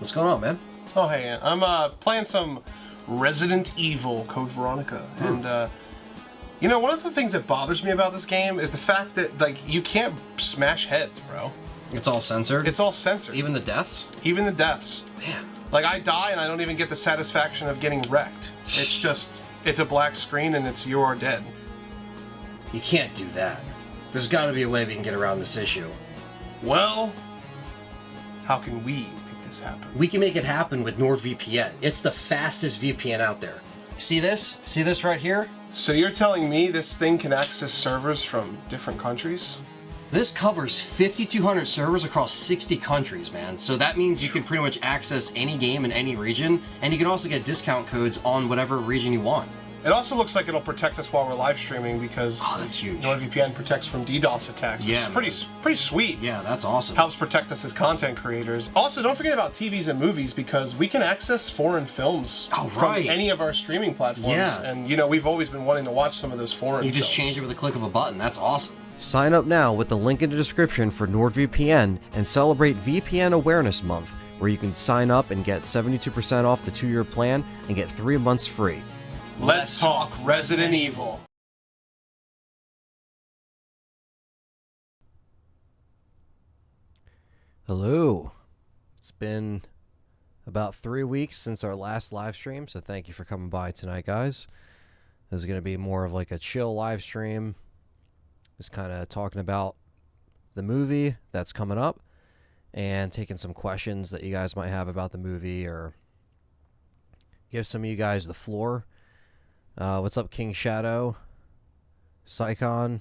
What's going on, man? Oh, hey, I'm playing some Resident Evil Code Veronica, and you know, one of the things that bothers me about this game is the fact that, like, you can't smash heads, bro. It's all censored? It's all censored. Even the deaths? Even the deaths. Man. Like, I die and I don't even get the satisfaction of getting wrecked. It's just, it's a black screen and it's you are dead. You can't do that. There's got to be a way we can get around this issue. Well, how can we make this happen? We can make it happen with NordVPN. It's the fastest VPN out there. See this? See this right here? So you're telling me this thing can access servers from different countries? This covers 5,200 servers across 60 countries, man. So that means you can pretty much access any game in any region, and you can also get discount codes on whatever region you want. It also looks like it'll protect us while we're live streaming because that's huge. NordVPN protects from DDoS attacks, which is pretty sweet. Yeah, that's awesome. Helps protect us as content creators. Also, don't forget about TVs and movies because we can access foreign films from any of our streaming platforms. Yeah. And, you know, we've always been wanting to watch some of those foreign films. You just change it with a click of a button. That's awesome. Sign up now with the link in the description for NordVPN and celebrate VPN Awareness Month, where you can sign up and get 72% off the 2-year plan and get 3 months free. Let's talk Resident Evil. Hello. It's been about 3 weeks since our last live stream, so thank you for coming by tonight, guys. This is going to be more of like a chill live stream. Just kind of talking about the movie that's coming up and taking some questions that you guys might have about the movie or give some of you guys the floor. What's up, King Shadow, Psychon,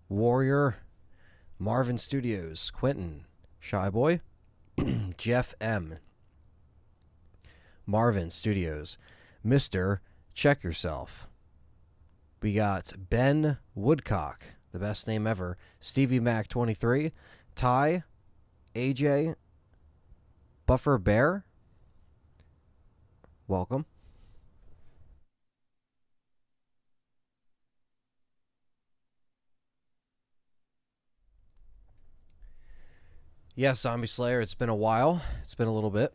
Warrior, Marvin Studios, Quentin, Shy Boy, Jeff M, Marvin Studios, Mr. Check Yourself. We got Ben Woodcock, the best name ever, Stevie Mac 23, Ty, AJ, Buffer Bear. Welcome. Yes, Zombie Slayer, it's been a while. It's been a little bit.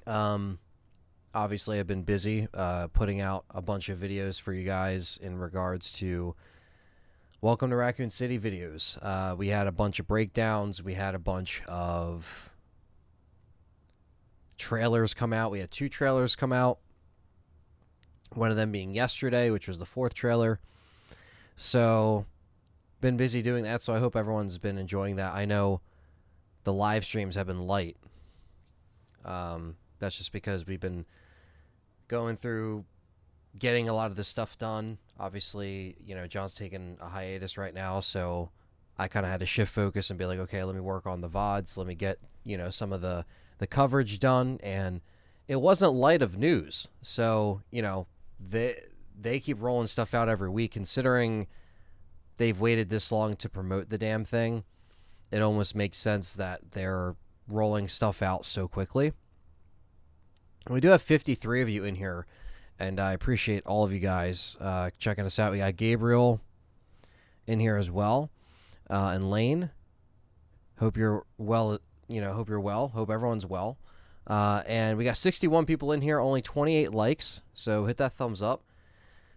Obviously, I've been busy putting out a bunch of videos for you guys in regards to Welcome to Raccoon City videos. We had a bunch of breakdowns. We had a bunch of trailers come out. We had 2 trailers come out. One of them being yesterday, which was the 4th trailer. So been busy doing that, so I hope everyone's been enjoying that. I know the live streams have been light. That's just because we've been going through getting a lot of this stuff done. Obviously, you know, John's taking a hiatus right now, so I kind of had to shift focus and be like, okay, let me work on the VODs. Let me get, you know, some of the coverage done, and it wasn't light of news. So, you know, they keep rolling stuff out every week, considering they've waited this long to promote the damn thing. It almost makes sense that they're rolling stuff out so quickly. We do have 53 of you in here, and I appreciate all of you guys checking us out. We got Gabriel in here as well, and Lane. Hope you're well hope you're well. Hope everyone's well. And we got 61 people in here, only 28 likes. So hit that thumbs up.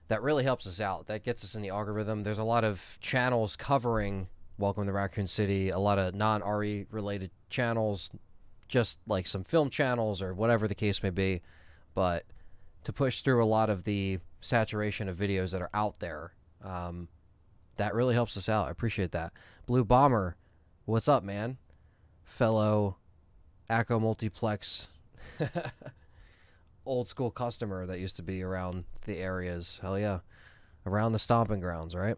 That really helps us out. That gets us in the algorithm. There's a lot of channels covering Welcome to Raccoon City, a lot of non-RE related channels, just like some film channels or whatever the case may be. But to push through a lot of the saturation of videos that are out there, that really helps us out. I appreciate that. Blue Bomber, what's up, man? Fellow Acco Multiplex old school customer that used to be around the areas. Hell yeah. Around the stomping grounds, right?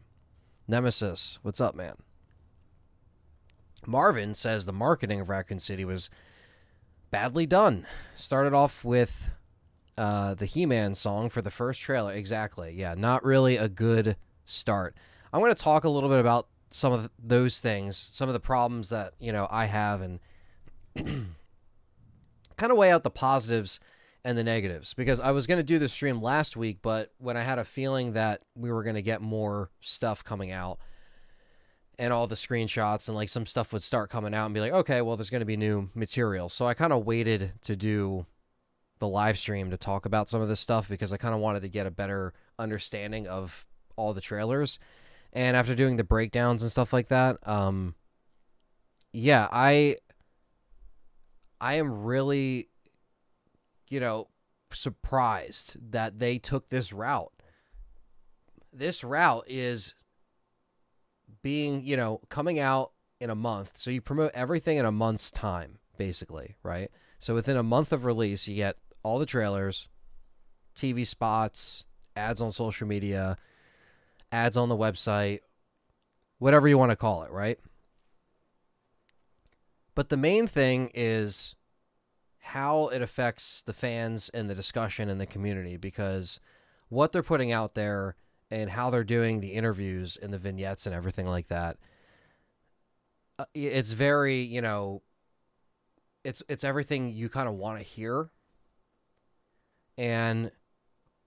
Nemesis, what's up, man? Marvin says the marketing of Raccoon City was badly done. Started off with the He-Man song for the first trailer. Exactly. Yeah, not really a good start. I'm going to talk a little bit about some of those things, some of the problems that, I have, and kind of weigh out the positives and the negatives, because I was going to do the stream last week, but when I had a feeling that we were going to get more stuff coming out and all the screenshots and like some stuff would start coming out and be like, okay, well, there's going to be new material. So I kind of waited to do the live stream to talk about some of this stuff because I kind of wanted to get a better understanding of all the trailers. And after doing the breakdowns and stuff like that, yeah, I am really, surprised that they took this route. This route is being, coming out in a month. So you promote everything in a month's time, basically, right? So within a month of release, you get all the trailers, TV spots, ads on social media, ads on the website, whatever you want to call it, right? But the main thing is how it affects the fans and the discussion in the community, because what they're putting out there and how they're doing the interviews and the vignettes and everything like that, it's very, it's everything you kind of want to hear. And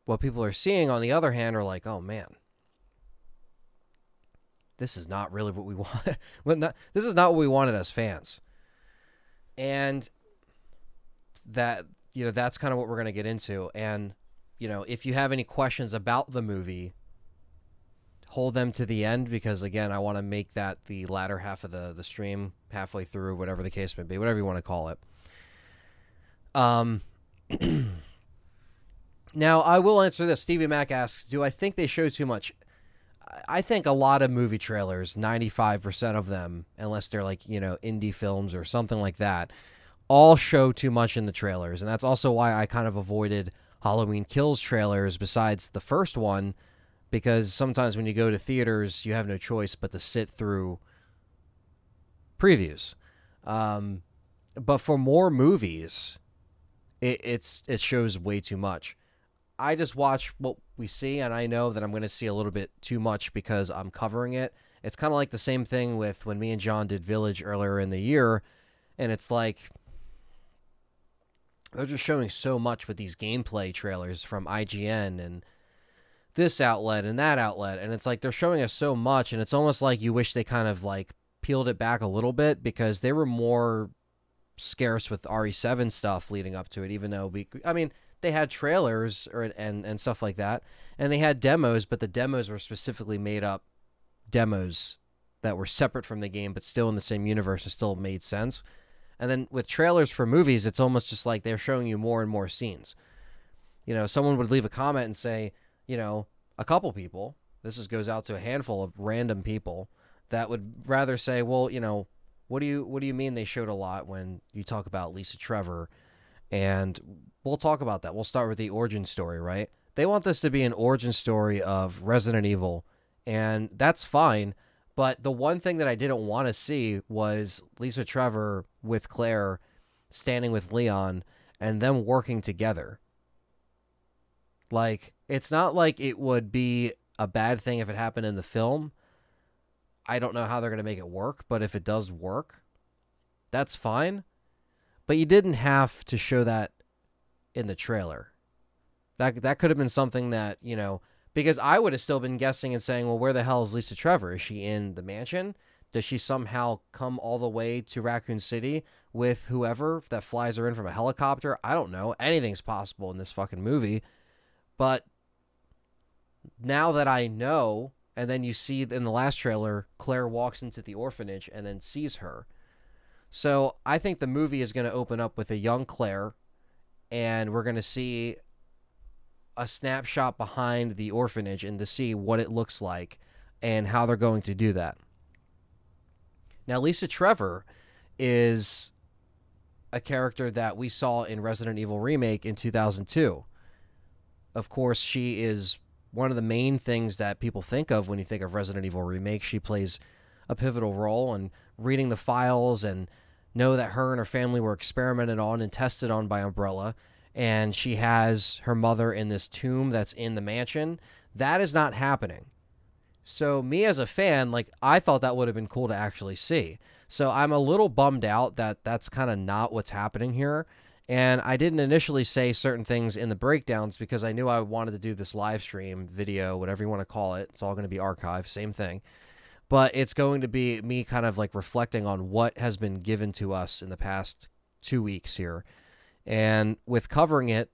what people are seeing, on the other hand, are like, oh man, this is not really what we want. This is not what we wanted as fans. And that, that's kind of what we're going to get into. And, if you have any questions about the movie, hold them to the end, because again, I want to make that the latter half of the stream, halfway through, whatever the case may be, whatever you want to call it. Now, I will answer this. Stevie Mac asks, do I think they show too much? I think a lot of movie trailers, 95% of them, unless they're like, indie films or something like that, all show too much in the trailers. And that's also why I kind of avoided Halloween Kills trailers besides the first one, because sometimes when you go to theaters, you have no choice but to sit through previews. But for more movies, it shows way too much. I just watch what we see, and I know that I'm going to see a little bit too much because I'm covering it. It's kind of like the same thing with when me and John did Village earlier in the year, and it's like they're just showing so much with these gameplay trailers from IGN and this outlet and that outlet, and it's like they're showing us so much, and it's almost like you wish they kind of like peeled it back a little bit, because they were more scarce with RE7 stuff leading up to it, even though they had trailers and stuff like that, and they had demos, but the demos were specifically made up demos that were separate from the game but still in the same universe and still made sense. And then with trailers for movies, it's almost just like they're showing you more and more scenes. Someone would leave a comment and say, a couple people, goes out to a handful of random people that would rather say, well, what do you mean they showed a lot when you talk about Lisa Trevor? And we'll talk about that. We'll start with the origin story, right? They want this to be an origin story of Resident Evil, and that's fine. But the one thing that I didn't want to see was Lisa Trevor with Clara standing with Leon and them working together. Like, it's not like it would be a bad thing if it happened in the film. I don't know how they're going to make it work, but if it does work, that's fine. But you didn't have to show that in the trailer. That could have been something that, because I would have still been guessing and saying, well, where the hell is Lisa Trevor? Is she in the mansion? Does she somehow come all the way to Raccoon City with whoever that flies her in from a helicopter. I don't know. Anything's possible in this fucking movie. But now that I know, and then you see in the last trailer, Claire walks into the orphanage and then sees her. So I think the movie is going to open up with a young Claire, and we're going to see a snapshot behind the orphanage and to see what it looks like and how they're going to do that. Now, Lisa Trevor is a character that we saw in Resident Evil Remake in 2002. Of course, she is one of the main things that people think of when you think of Resident Evil Remake. She plays a pivotal role in reading the files and know that her and her family were experimented on and tested on by Umbrella. And she has her mother in this tomb that's in the mansion. That is not happening. So me as a fan, like, I thought that would have been cool to actually see. So I'm a little bummed out that that's kind of not what's happening here. And I didn't initially say certain things in the breakdowns because I knew I wanted to do this live stream video, whatever you want to call it. It's all going to be archived, same thing. But it's going to be me kind of like reflecting on what has been given to us in the past 2 weeks here. And with covering it,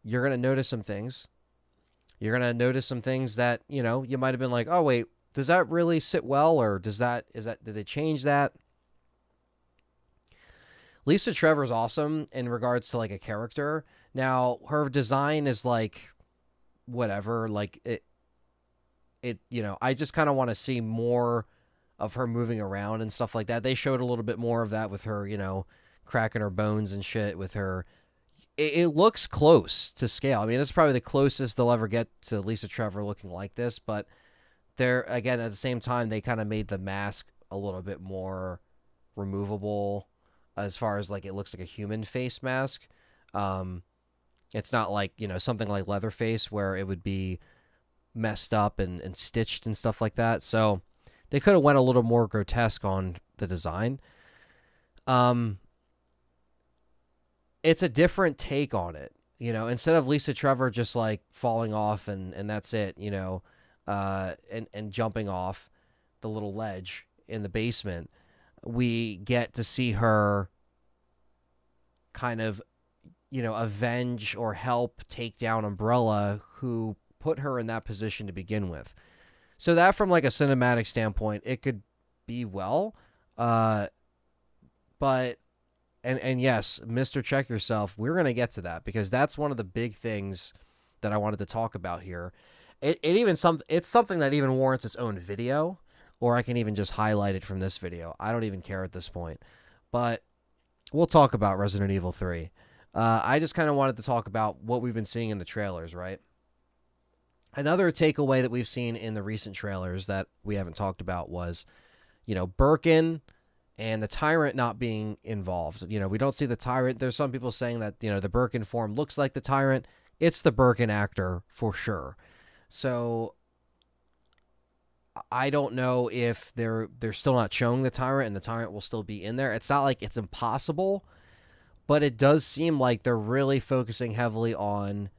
you're going to notice some things. You're going to notice some things that, you know, you might have been like, oh, wait, does that really sit well? Or did they change that? Lisa Trevor's awesome in regards to like a character. Now, her design is like, whatever, like it, you know, I just kind of want to see more of her moving around and stuff like that. They showed a little bit more of that with her, you know, cracking her bones and shit with her. It looks close to scale. I mean, it's probably the closest they'll ever get to Lisa Trevor looking like this, but they're, again, at the same time, they kind of made the mask a little bit more removable as far as like it looks like a human face mask. It's not like, you know, something like Leatherface where it would be messed up and stitched and stuff like that. So they could have went a little more grotesque on the design. It's a different take on it, you know, instead of Lisa Trevor just like falling off and that's it, you know, and jumping off the little ledge in the basement, we get to see her kind of, you know, avenge or help take down Umbrella, who put her in that position to begin with. So that, from like a cinematic standpoint, it could be well, but and yes, Mr. Check Yourself, we're gonna get to that because that's one of the big things that I wanted to talk about here. It's something that even warrants its own video, or I can even just highlight it from this video. I don't even care at this point, but we'll talk about Resident Evil 3. I just kind of wanted to talk about what we've been seeing in the trailers, right? Another takeaway that we've seen in the recent trailers that we haven't talked about was, you know, Birkin and the Tyrant not being involved. You know, we don't see the Tyrant. There's some people saying that, you know, the Birkin form looks like the Tyrant. It's the Birkin actor for sure. So I don't know if they're still not showing the Tyrant and the Tyrant will still be in there. It's not like it's impossible, but it does seem like they're really focusing heavily on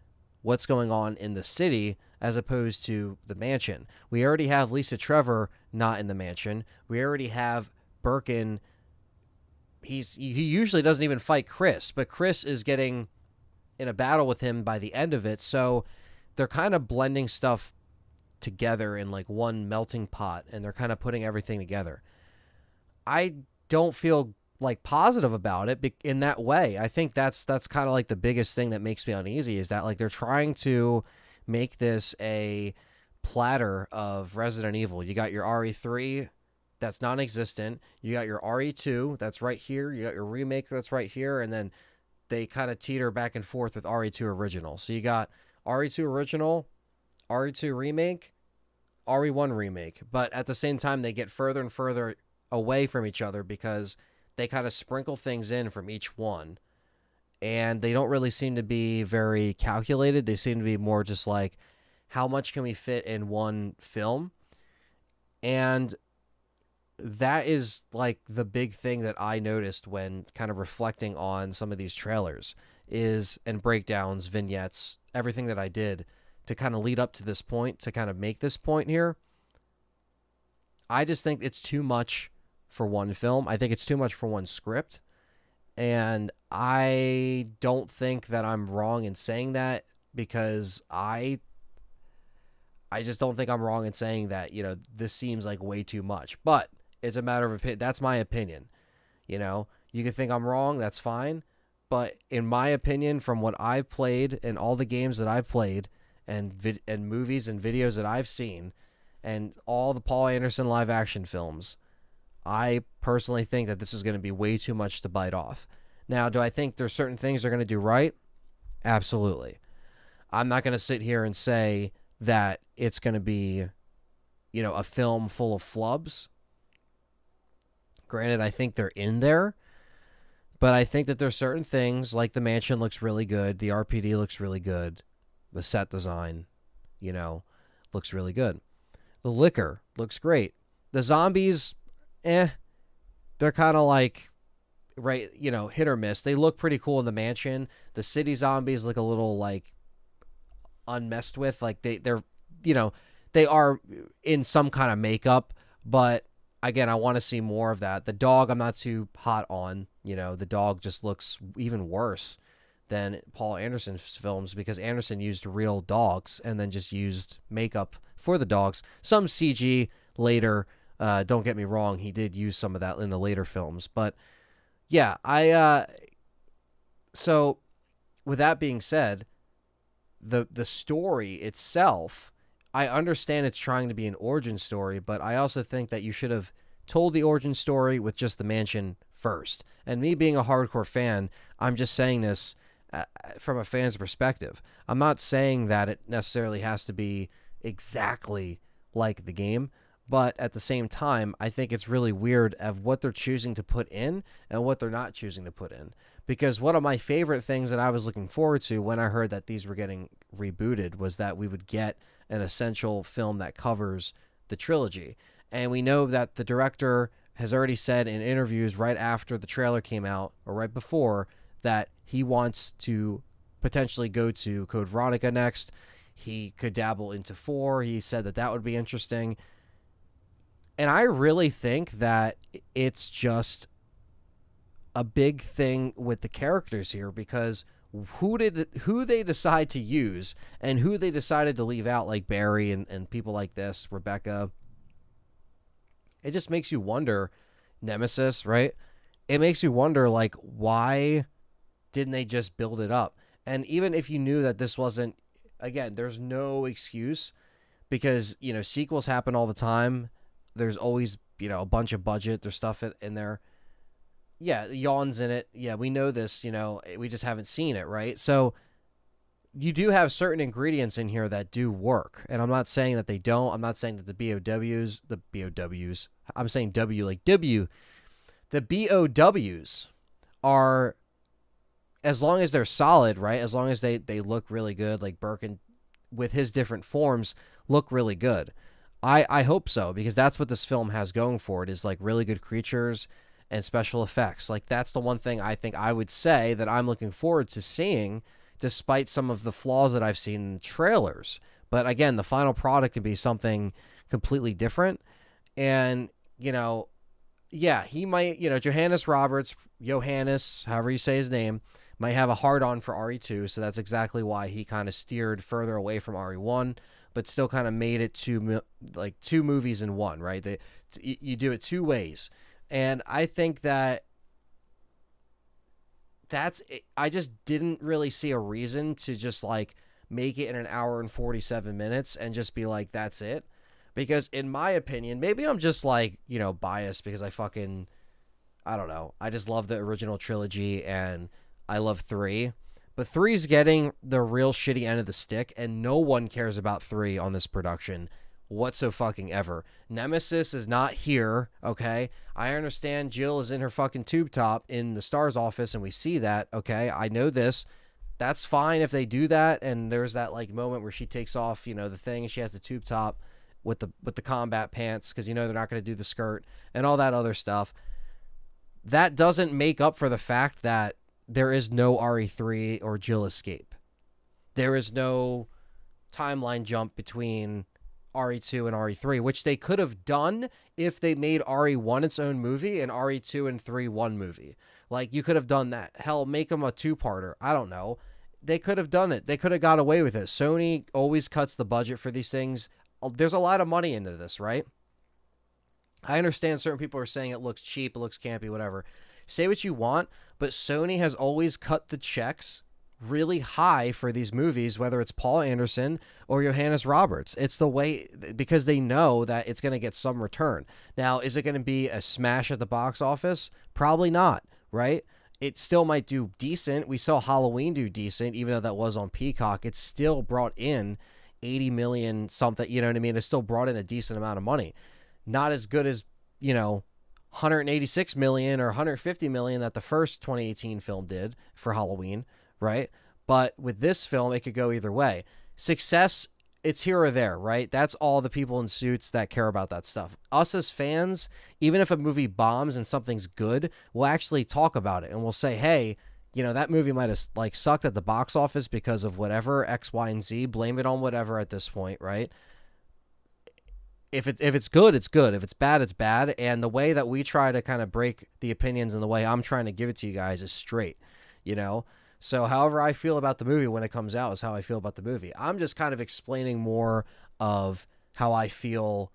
what's going on in the city as opposed to the mansion. We already have Lisa Trevor not in the mansion. We already have Birkin. He usually doesn't even fight Chris, but Chris is getting in a battle with him by the end of it. So they're kind of blending stuff together in like one melting pot, and they're kind of putting everything together. I don't feel like positive about it in that way. I think that's kind of like the biggest thing that makes me uneasy is that like they're trying to make this a platter of Resident Evil. You got your RE3 that's non-existent. You got your RE2 that's right here. You got your remake that's right here, and then they kind of teeter back and forth with RE2 original. So you got RE2 original, RE2 remake, RE1 remake, but at the same time they get further and further away from each other because they kind of sprinkle things in from each one, and they don't really seem to be very calculated. They seem to be more just like, how much can we fit in one film? And that is like the big thing that I noticed when kind of reflecting on some of these trailers and breakdowns, vignettes, everything that I did to kind of lead up to this point, to kind of make this point here. I just think it's too much for one film. I think it's too much for one script. And I don't think that I'm wrong in saying that, because I just don't think I'm wrong in saying that, you know, this seems like way too much. But it's a matter of opinion. That's my opinion. You know, you can think I'm wrong, that's fine. But in my opinion, from what I've played and all the games that I've played and movies and videos that I've seen and all the Paul Anderson live action films, I personally think that this is going to be way too much to bite off. Now, do I think there's certain things they're going to do right? Absolutely. I'm not going to sit here and say that it's going to be, you know, a film full of flubs. Granted, I think they're in there, but I think that there's certain things, like the mansion looks really good, the RPD looks really good, the set design, you know, looks really good. The liquor looks great. The zombies, they're kind of like, right, you know, hit or miss. They look pretty cool in the mansion. The city zombies look a little like unmessed with. Like they're, you know, they are in some kind of makeup, but again, I want to see more of that. The dog, I'm not too hot on. You know, the dog just looks even worse than Paul Anderson's films, because Anderson used real dogs and then just used makeup for the dogs. Some CG later. Don't get me wrong, he did use some of that in the later films. But yeah, so with that being said, the story itself, I understand it's trying to be an origin story, but I also think that you should have told the origin story with just the mansion first. And me being a hardcore fan, I'm just saying this from a fan's perspective. I'm not saying that it necessarily has to be exactly like the game, but at the same time, I think it's really weird of what they're choosing to put in and what they're not choosing to put in. Because one of my favorite things that I was looking forward to when I heard that these were getting rebooted was that we would get an essential film that covers the trilogy. And we know that the director has already said in interviews right after the trailer came out, or right before, that he wants to potentially go to Code Veronica next. He could dabble into 4. He said that that would be interesting. And I really think that it's just a big thing with the characters here, because who they decide to use and who they decided to leave out, like Barry and people like this, Rebecca, it just makes you wonder. Nemesis, right? It makes you wonder, like, why didn't they just build it up? And even if you knew that this wasn't, again, there's no excuse, because, you know, sequels happen all the time. There's always, you know, a bunch of budget. There's stuff in there. Yeah, yawns in it. Yeah, we know this, you know, we just haven't seen it, right? So you do have certain ingredients in here that do work. And I'm not saying that they don't. I'm not saying that the BOWs, I'm saying W like W. The BOWs are, as long as they're solid, right? As long as they look really good, like Birkin with his different forms look really good. I hope so, because that's what this film has going for it, is like really good creatures and special effects. Like, that's the one thing I think I would say that I'm looking forward to seeing, despite some of the flaws that I've seen in trailers. But again, the final product could be something completely different. And, you know, yeah, he might, you know, Johannes, however you say his name, might have a hard-on for RE2, so that's exactly why he kind of steered further away from RE1, but still kind of made it two movies in one, right? You do it two ways. And I think that I just didn't really see a reason to just, like, make it in an hour and 47 minutes and just be like, that's it. Because in my opinion, maybe I'm just, like, you know, biased because I don't know. I just love the original trilogy and I love 3. But 3's getting the real shitty end of the stick, and no one cares about 3 on this production whatsoever. Nemesis is not here, okay? I understand Jill is in her fucking tube top in the S.T.A.R.S office, and we see that, okay? I know this. That's fine if they do that, and there's that, like, moment where she takes off, you know, the thing, and she has the tube top with the combat pants, because, you know, they're not going to do the skirt and all that other stuff. That doesn't make up for the fact that there is no RE3 or Jill escape. There is no timeline jump between RE2 and RE3, which they could have done if they made RE1 its own movie and RE2 and 3 one movie. Like, you could have done that. Hell, make them a two-parter. I don't know. They could have done it. They could have got away with it. Sony always cuts the budget for these things. There's a lot of money into this, right? I understand certain people are saying it looks cheap, it looks campy, whatever. Say what you want, but Sony has always cut the checks really high for these movies, whether it's Paul Anderson or Johannes Roberts. It's the way, because they know that it's going to get some return. Now, is it going to be a smash at the box office? Probably not, right? It still might do decent. We saw Halloween do decent, even though that was on Peacock. It still brought in 80 million something, you know what I mean? It still brought in a decent amount of money. Not as good as, 186 million or 150 million that the first 2018 film did for Halloween, right? But with this film, it could go either way. Success, it's here or there, right? That's all the people in suits that care about that stuff. Us as fans, even if a movie bombs and something's good, we'll actually talk about it and we'll say, hey, that movie might have sucked at the box office because of whatever, X, Y, and Z. Blame it on whatever at this point, right? If it's good, it's good. If it's bad, it's bad. And the way that we try to kind of break the opinions and the way I'm trying to give it to you guys is straight, So however I feel about the movie when it comes out is how I feel about the movie. I'm just kind of explaining more of how I feel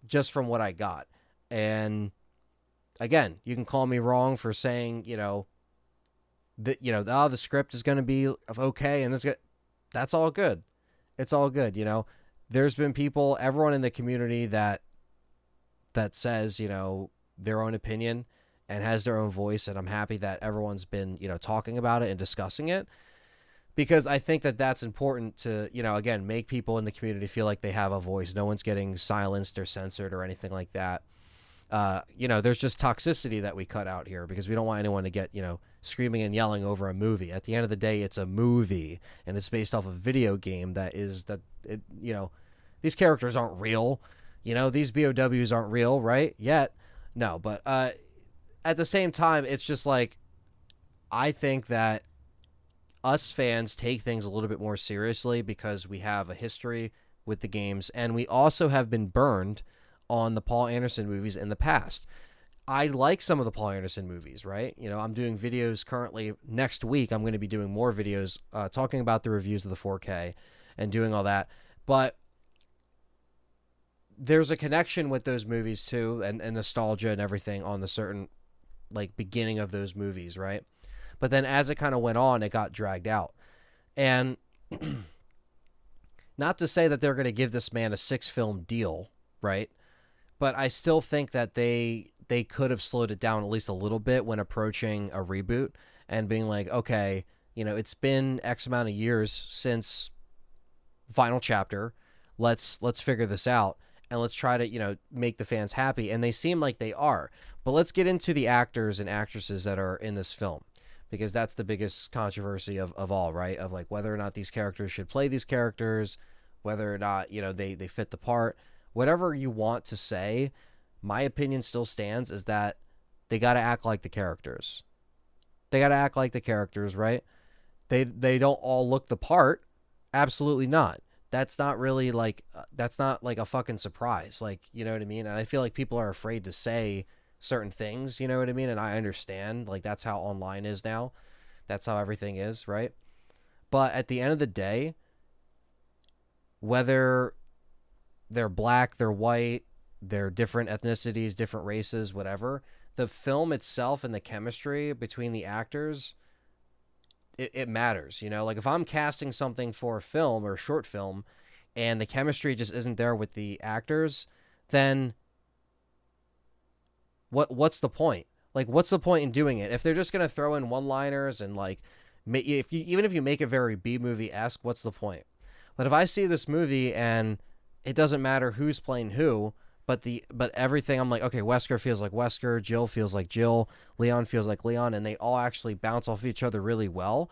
just from what I got. And again, you can call me wrong for saying, that, the script is going to be okay. And that's all good. It's all good. There's been people, everyone in the community that says, their own opinion and has their own voice, and I'm happy that everyone's been, talking about it and discussing it, because I think that that's important to, again, make people in the community feel like they have a voice. No one's getting silenced or censored or anything like that. There's just toxicity that we cut out here because we don't want anyone to get, screaming and yelling over a movie. At the end of the day, it's a movie, and it's based off a video game these characters aren't real. These BOWs aren't real, right? Yet. No, but at the same time, it's just like, I think that us fans take things a little bit more seriously because we have a history with the games, and we also have been burned on the Paul Anderson movies in the past. I like some of the Paul Anderson movies, right? I'm doing videos currently. Next week, I'm going to be doing more videos talking about the reviews of the 4K and doing all that. But there's a connection with those movies too, and nostalgia and everything on the certain beginning of those movies, right? But then as it kind of went on, it got dragged out. And not to say that they're going to give this man a 6-film deal, right? But I still think that they could have slowed it down at least a little bit when approaching a reboot and being like, okay, it's been X amount of years since Final Chapter. Let's figure this out. And let's try to, make the fans happy. And they seem like they are. But let's get into the actors and actresses that are in this film, because that's the biggest controversy of all, right? Of whether or not these characters should play these characters, whether or not, they fit the part. Whatever you want to say, my opinion still stands, is that they got to act like the characters. They got to act like the characters, right? They don't all look the part. Absolutely not. That's not really that's not a fucking surprise. You know what I mean? And I feel like people are afraid to say certain things, you know what I mean? And I understand, that's how online is now. That's how everything is, right? But at the end of the day, whether they're black, they're white, they're different ethnicities, different races, whatever, the film itself and the chemistry between the actors, it matters, if I'm casting something for a film or a short film and the chemistry just isn't there with the actors, then what's the point? What's the point in doing it? If they're just going to throw in one-liners and even if you make it very B-movie-esque, what's the point? But if I see this movie and it doesn't matter who's playing who, but everything, I'm like, okay, Wesker feels like Wesker, Jill feels like Jill, Leon feels like Leon, and they all actually bounce off each other really well,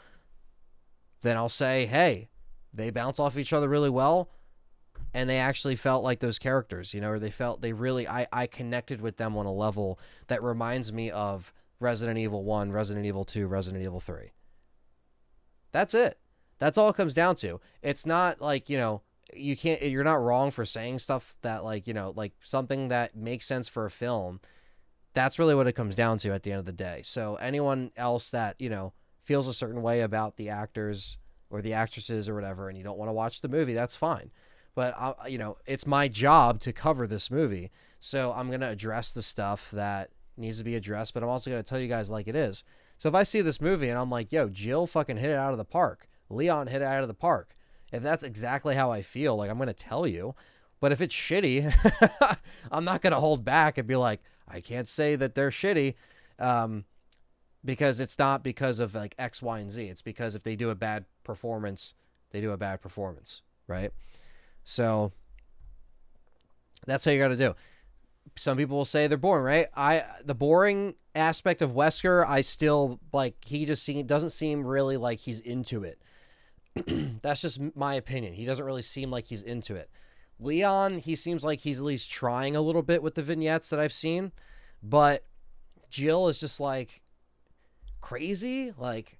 then I'll say, hey, they bounce off each other really well, and they actually felt like those characters, or I connected with them on a level that reminds me of Resident Evil 1, Resident Evil 2, Resident Evil 3. That's it. That's all it comes down to. It's not you're not wrong for saying stuff that, like, like something that makes sense for a film. That's really what it comes down to at the end of the day. So anyone else that, feels a certain way about the actors or the actresses or whatever, and you don't want to watch the movie, that's fine. But, it's my job to cover this movie. So I'm going to address the stuff that needs to be addressed, but I'm also going to tell you guys like it is. So if I see this movie and I'm like, yo, Jill fucking hit it out of the park, Leon hit it out of the park, if that's exactly how I feel, like, I'm going to tell you. But if it's shitty, I'm not going to hold back and be like, I can't say that they're shitty, because it's not because of like X, Y, and Z. It's because if they do a bad performance, they do a bad performance, right? So that's how you got to do. Some people will say they're boring, right? The boring aspect of Wesker, I still like. He just doesn't seem really like he's into it. That's just my opinion. He doesn't really seem like he's into it. Leon, he seems like he's at least trying a little bit with the vignettes that I've seen, but Jill is just like crazy, like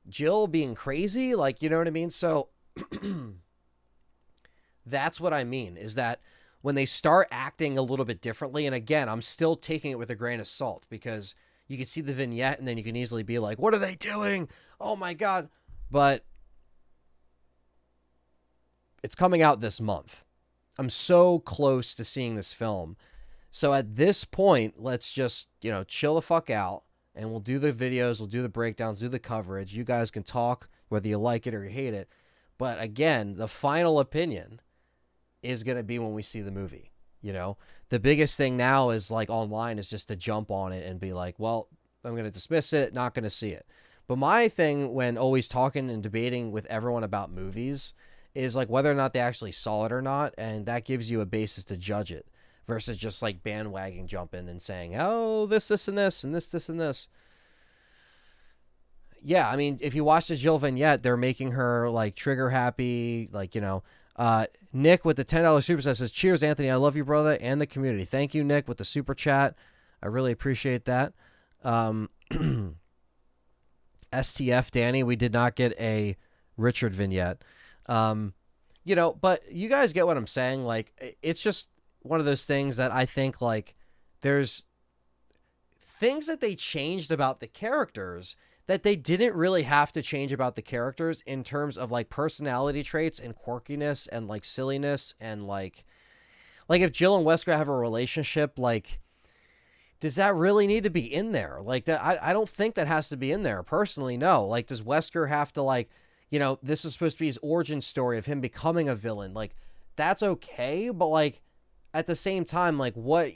Jill being crazy, like, you know what I mean? So that's what I mean, is that when they start acting a little bit differently, and again, I'm still taking it with a grain of salt, because you can see the vignette and then you can easily be like, what are they doing? Oh my God. But it's coming out this month. I'm so close to seeing this film. So at this point, let's just, chill the fuck out, and we'll do the videos, we'll do the breakdowns, do the coverage. You guys can talk whether you like it or you hate it. But again, the final opinion is going to be when we see the movie. The biggest thing now is like online is just to jump on it and be like, well, I'm going to dismiss it, not going to see it. But my thing when always talking and debating with everyone about movies is like whether or not they actually saw it or not, and that gives you a basis to judge it versus just like bandwagon jumping and saying, oh, this, and this, and this, and this. Yeah, I mean, if you watch the Jill vignette, they're making her like trigger happy, like, Nick with the $10 super chat says, cheers, Anthony, I love you, brother, and the community. Thank you, Nick, with the super chat. I really appreciate that. STF, Danny, we did not get a Richard vignette. But you guys get what I'm saying. Like, it's just one of those things that I think, like, there's things that they changed about the characters that they didn't really have to change about the characters in terms of like personality traits and quirkiness and like silliness and like if Jill and Wesker have a relationship, like, does that really need to be in there? Like that, I don't think that has to be in there personally. No. Like, does Wesker have to like, this is supposed to be his origin story of him becoming a villain. Like, that's okay. But like at the same time, like what,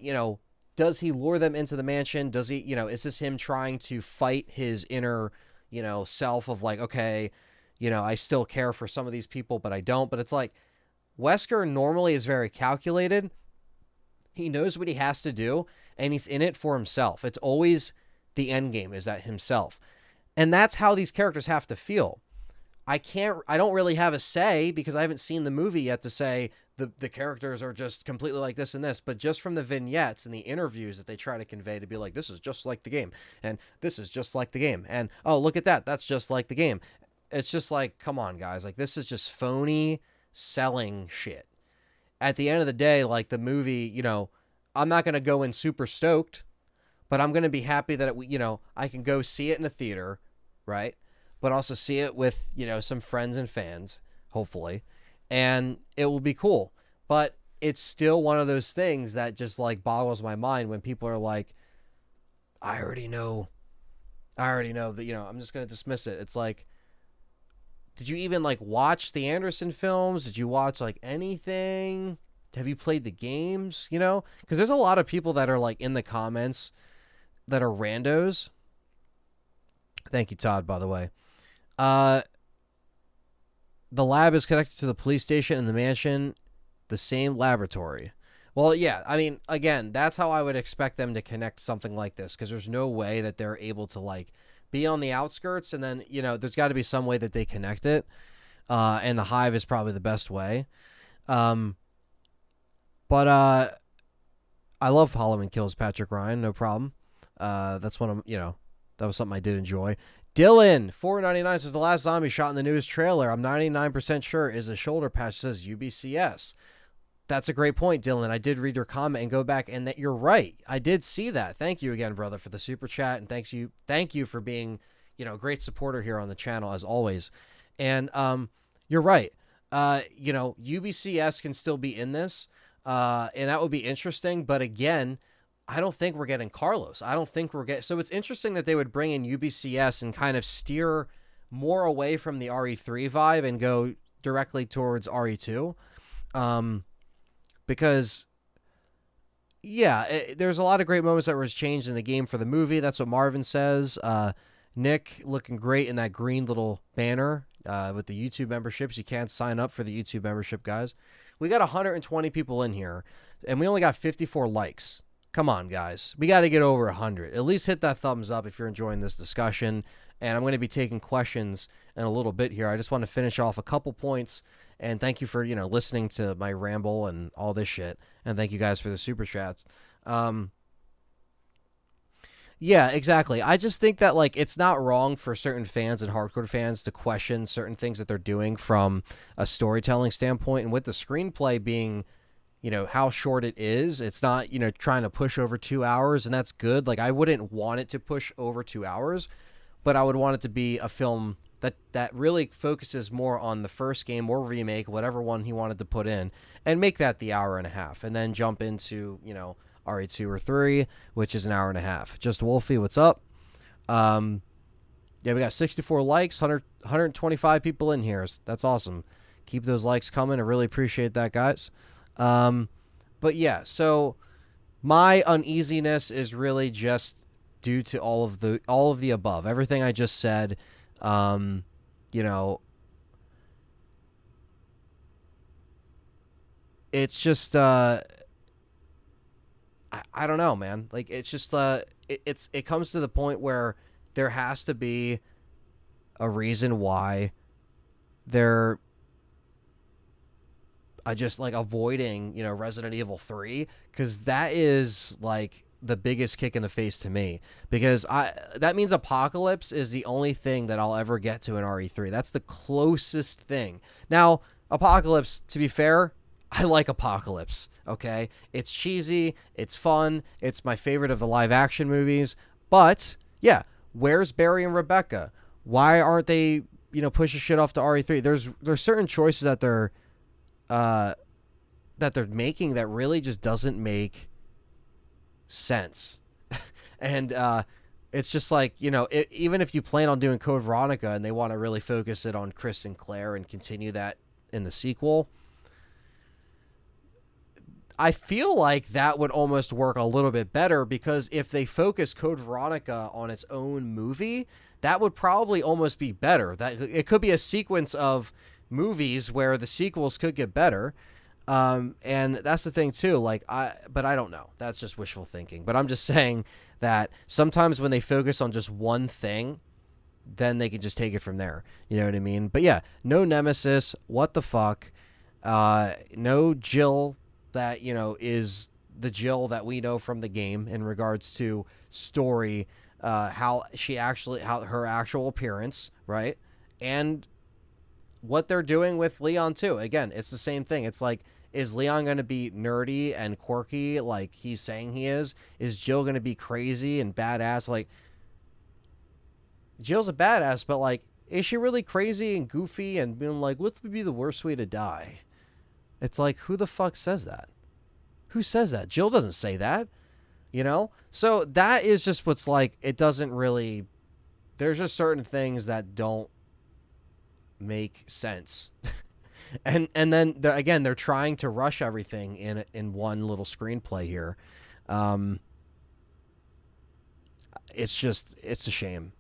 does he lure them into the mansion? Does he, is this him trying to fight his inner, self of like, okay, I still care for some of these people, but I don't. But it's like, Wesker normally is very calculated. He knows what he has to do, and he's in it for himself. It's always the end game is at himself. And that's how these characters have to feel. I don't really have a say because I haven't seen the movie yet to say the characters are just completely like this and this, but just from the vignettes and the interviews that they try to convey to be like, this is just like the game, and this is just like the game, and oh, look at that, that's just like the game. It's just like, come on, guys, like, this is just phony selling shit. At the end of the day, like, the movie, I'm not going to go in super stoked, but I'm going to be happy that I can go see it in a theater, right? But also see it with, some friends and fans, hopefully, and it will be cool. But it's still one of those things that just like boggles my mind when people are like, I already know that, I'm just going to dismiss it. It's like, did you even like watch the Anderson films? Did you watch like anything? Have you played the games? Because there's a lot of people that are like in the comments that are randos. Thank you, Todd, by the way. The lab is connected to the police station and the mansion, the same laboratory. Well, yeah, I mean, again, that's how I would expect them to connect something like this, because there's no way that they're able to like be on the outskirts and then, there's got to be some way that they connect it. And the hive is probably the best way. But I love Halloween Kills Patrick Ryan, no problem. That's one of, that was something I did enjoy. Dylan, 499 says the last zombie shot in the newest trailer, I'm 99% sure is a shoulder patch that says UBCS. That's a great point, Dylan. I did read your comment and go back, and that you're right. I did see that. Thank you again, brother, for the super chat, and thank you for being, a great supporter here on the channel as always. And you're right. UBCS can still be in this, and that would be interesting. But again, I don't think we're getting Carlos. I don't think we're getting. So it's interesting that they would bring in UBCS and kind of steer more away from the RE3 vibe and go directly towards RE2. Because, there's a lot of great moments that was changed in the game for the movie. That's what Marvin says. Nick looking great in that green little banner with the YouTube memberships. You can't sign up for the YouTube membership, guys. We got 120 people in here, and we only got 54 likes. Come on, guys. We got to get over 100. At least hit that thumbs up if you're enjoying this discussion. And I'm going to be taking questions in a little bit here. I just want to finish off a couple points. And thank you for, listening to my ramble and all this shit. And thank you guys for the super chats. Yeah, exactly. I just think that, it's not wrong for certain fans and hardcore fans to question certain things that they're doing from a storytelling standpoint. And with the screenplay being, how short it is, it's not, trying to push over 2 hours, and that's good. I wouldn't want it to push over 2 hours, but I would want it to be a film that really focuses more on the first game or remake, whatever one he wanted to put in, and make that the hour and a half, and then jump into, RE2 or 3, which is an hour and a half. Just Wolfie, what's up? We got 64 likes, 125 people in here. That's awesome. Keep those likes coming. I really appreciate that, guys. But yeah, so my uneasiness is really just due to all of the above, everything I just said. It's just, I don't know, man. It's just, it comes to the point where there has to be a reason why they're just avoiding, Resident Evil 3, because that is the biggest kick in the face to me, because that means Apocalypse is the only thing that I'll ever get to in RE3. That's the closest thing. Now, Apocalypse, to be fair, I like Apocalypse, okay? It's cheesy, it's fun, it's my favorite of the live action movies, but yeah, where's Barry and Rebecca? Why aren't they, pushing shit off to RE3? There's certain choices that they're making that really just doesn't make sense. And it's just even if you plan on doing Code Veronica and they want to really focus it on Chris and Claire and continue that in the sequel, I feel like that would almost work a little bit better, because if they focus Code Veronica on its own movie, that would probably almost be better. That it could be a sequence of movies where the sequels could get better. And that's the thing too, but I don't know. That's just wishful thinking. But I'm just saying that sometimes when they focus on just one thing, then they can just take it from there. You know what I mean? But yeah, no Nemesis. What the fuck? No Jill that, is the Jill that we know from the game in regards to story, how her actual appearance, right? And what they're doing with Leon too. Again, it's the same thing. It's is Leon going to be nerdy and quirky like he's saying he is? Is Jill going to be crazy and badass? Jill's a badass, but is she really crazy and goofy and being what would be the worst way to die? It's who the fuck says that? Who says that? Jill doesn't say that, So that is just what's it doesn't really, there's just certain things that don't make sense. and then they're trying to rush everything in one little screenplay here. It's a shame,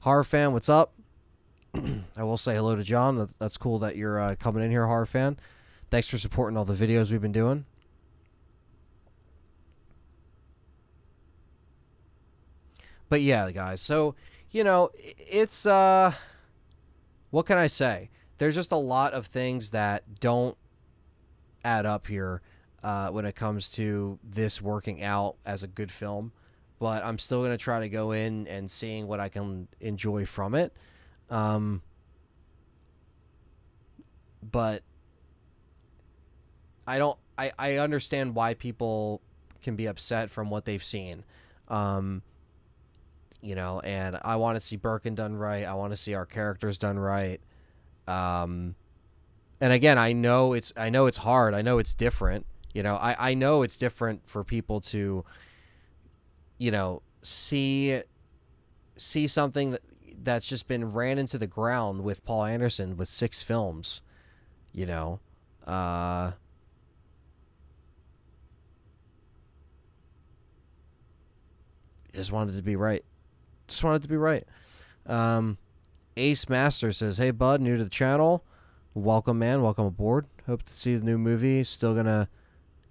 Horror fan, what's up? I will say hello to John. That's cool that you're coming in here, Horror fan. Thanks for supporting all the videos we've been doing. But yeah, guys, so it's what can I say? There's just a lot of things that don't add up here when it comes to this working out as a good film. but I'm still gonna try to go in and seeing what I can enjoy from it. But I understand why people can be upset from what they've seen. And I want to see Birkin done right. I want to see our characters done right. And again, I know it's hard. I know it's different. I know it's different for people to, see something that's just been ran into the ground with Paul Anderson with 6 films, just wanted it to be right. Ace Master says, "Hey bud, new to the channel. Welcome, man. Welcome aboard. Hope to see the new movie. Still gonna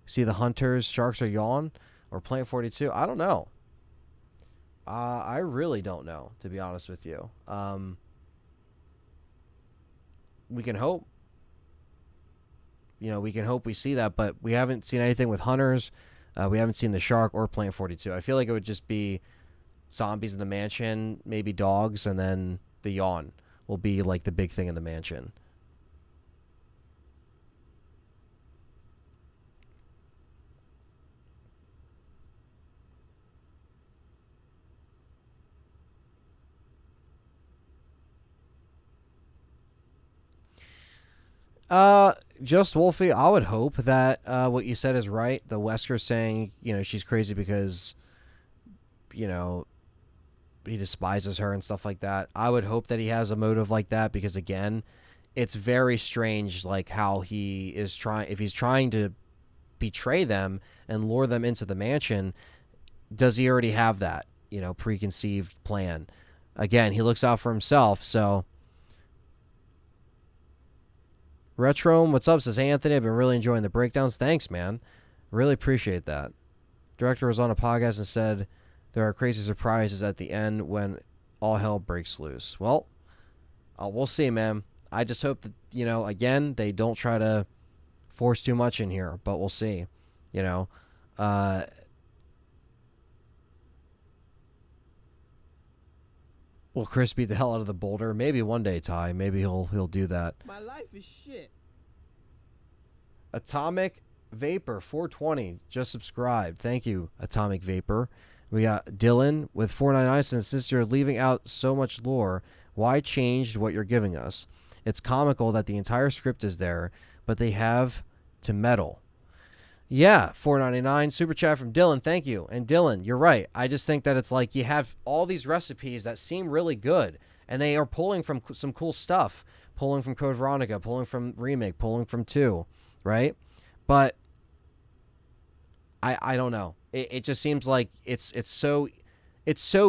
see the Hunters, Sharks Are Yawn, or Plant 42. I don't know. I really don't know, to be honest with you. We can hope. We can hope we see that, but we haven't seen anything with Hunters. We haven't seen the Shark or Plant 42. I feel like it would just be zombies in the mansion, maybe dogs, and then the Yawn will be like the big thing in the mansion." Just Wolfie, I would hope that what you said is right. The Wesker saying, she's crazy because, he despises her and stuff like that. I would hope that he has a motive like that because, again, it's very strange, like how he is if he's trying to betray them and lure them into the mansion, does he already have that, preconceived plan? Again, he looks out for himself, so... Retrome, what's up? Says, "Hey, Anthony, I've been really enjoying the breakdowns." Thanks, man. Really appreciate that. Director was on a podcast and said there are crazy surprises at the end when all hell breaks loose. Well, we'll see, man. I just hope that, again, they don't try to force too much in here, but we'll see. Will Chris beat the hell out of the boulder? Maybe one day, Ty. Maybe he'll do that. My life is shit. Atomic Vapor 420 just subscribed. Thank you, Atomic Vapor. We got Dylan with 499 cents. "Since you're leaving out so much lore, why change what you're giving us? It's comical that the entire script is there, but they have to meddle." Yeah, 499 super chat from Dylan. Thank you. And Dylan, you're right. I just think that it's like you have all these recipes that seem really good, and they are pulling from some cool stuff, pulling from Code Veronica, pulling from Remake, pulling from 2, right? But I don't know. It just seems like it's so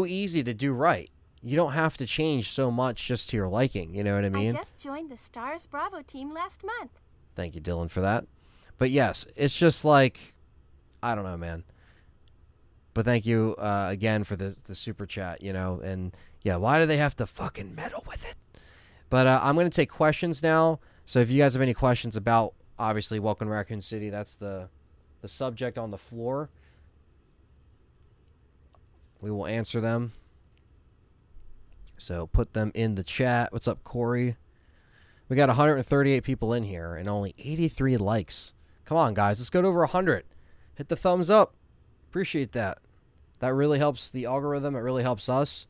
easy to do right. You don't have to change so much just to your liking. You know what I mean? I just joined the S.T.A.R.S Bravo team last month. Thank you, Dylan, for that. But yes, it's just like, I don't know, man. But thank you again for the super chat, and yeah, why do they have to fucking meddle with it? But I'm going to take questions now. So if you guys have any questions about, obviously, Welcome to Raccoon City, that's the subject on the floor. We will answer them. So put them in the chat. What's up, Corey? We got 138 people in here and only 83 likes. Come on, guys. Let's go to over 100. Hit the thumbs up. Appreciate that. That really helps the algorithm. It really helps us.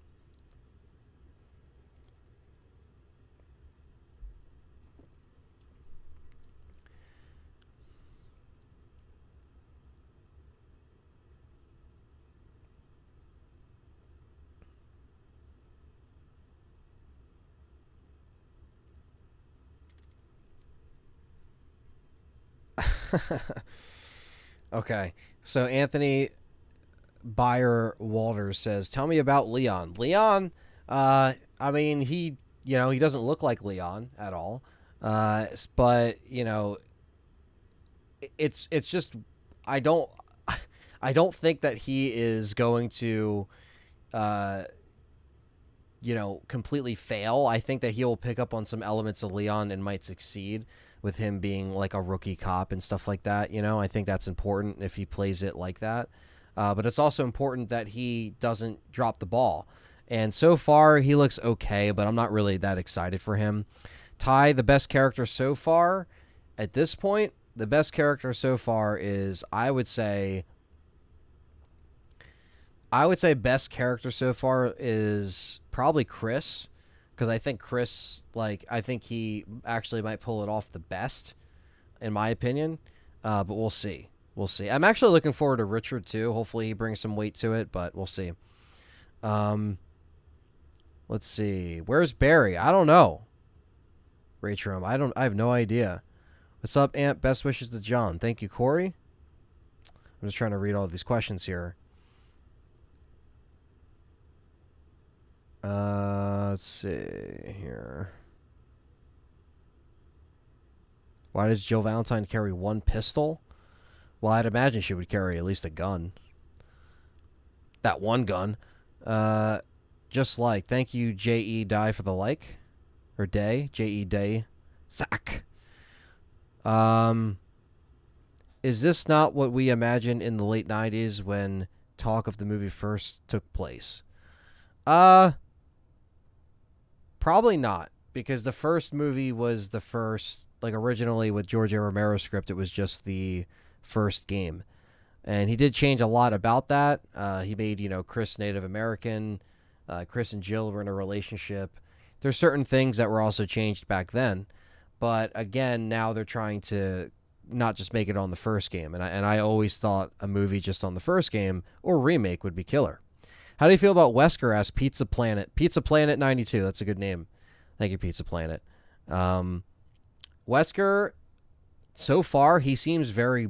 Okay, so Anthony Buyer Walters says, "Tell me about Leon." Leon, I mean, he doesn't look like Leon at all, but it's just I don't think that he is going to completely fail. I think that he will pick up on some elements of Leon and might succeed with him being like a rookie cop and stuff like that. I think that's important if he plays it like that. But it's also important that he doesn't drop the ball. And so far, he looks okay, but I'm not really that excited for him. Ty, the best character so far, at this point, the best character so far is, I would say best character so far is probably Chris, because I think Chris, I think he actually might pull it off the best, in my opinion. But we'll see. We'll see. I'm actually looking forward to Richard too. Hopefully he brings some weight to it, but we'll see. Let's see. Where's Barry? I don't know. Rachel, I have no idea. What's up, Aunt? Best wishes to John. Thank you, Corey. I'm just trying to read all these questions here. Let's see here. Why does Jill Valentine carry one pistol? Well, I'd imagine she would carry at least a gun. That one gun. Just like. Thank you, J.E. Die, for the like. Or Day. J.E. Day. Sack. Is this not what we imagined in the late 90s when talk of the movie first took place? Probably not. Because the first movie was the first... originally with George A. Romero's script, it was just the first game. And he did change a lot about that. He made, Chris Native American. Chris and Jill were in a relationship. There's certain things that were also changed back then. But again, now they're trying to not just make it on the first game. And I always thought a movie just on the first game or remake would be killer. How do you feel about Wesker as Pizza Planet? Pizza Planet 92. That's a good name. Thank you, Pizza Planet. Wesker, so far, he seems very,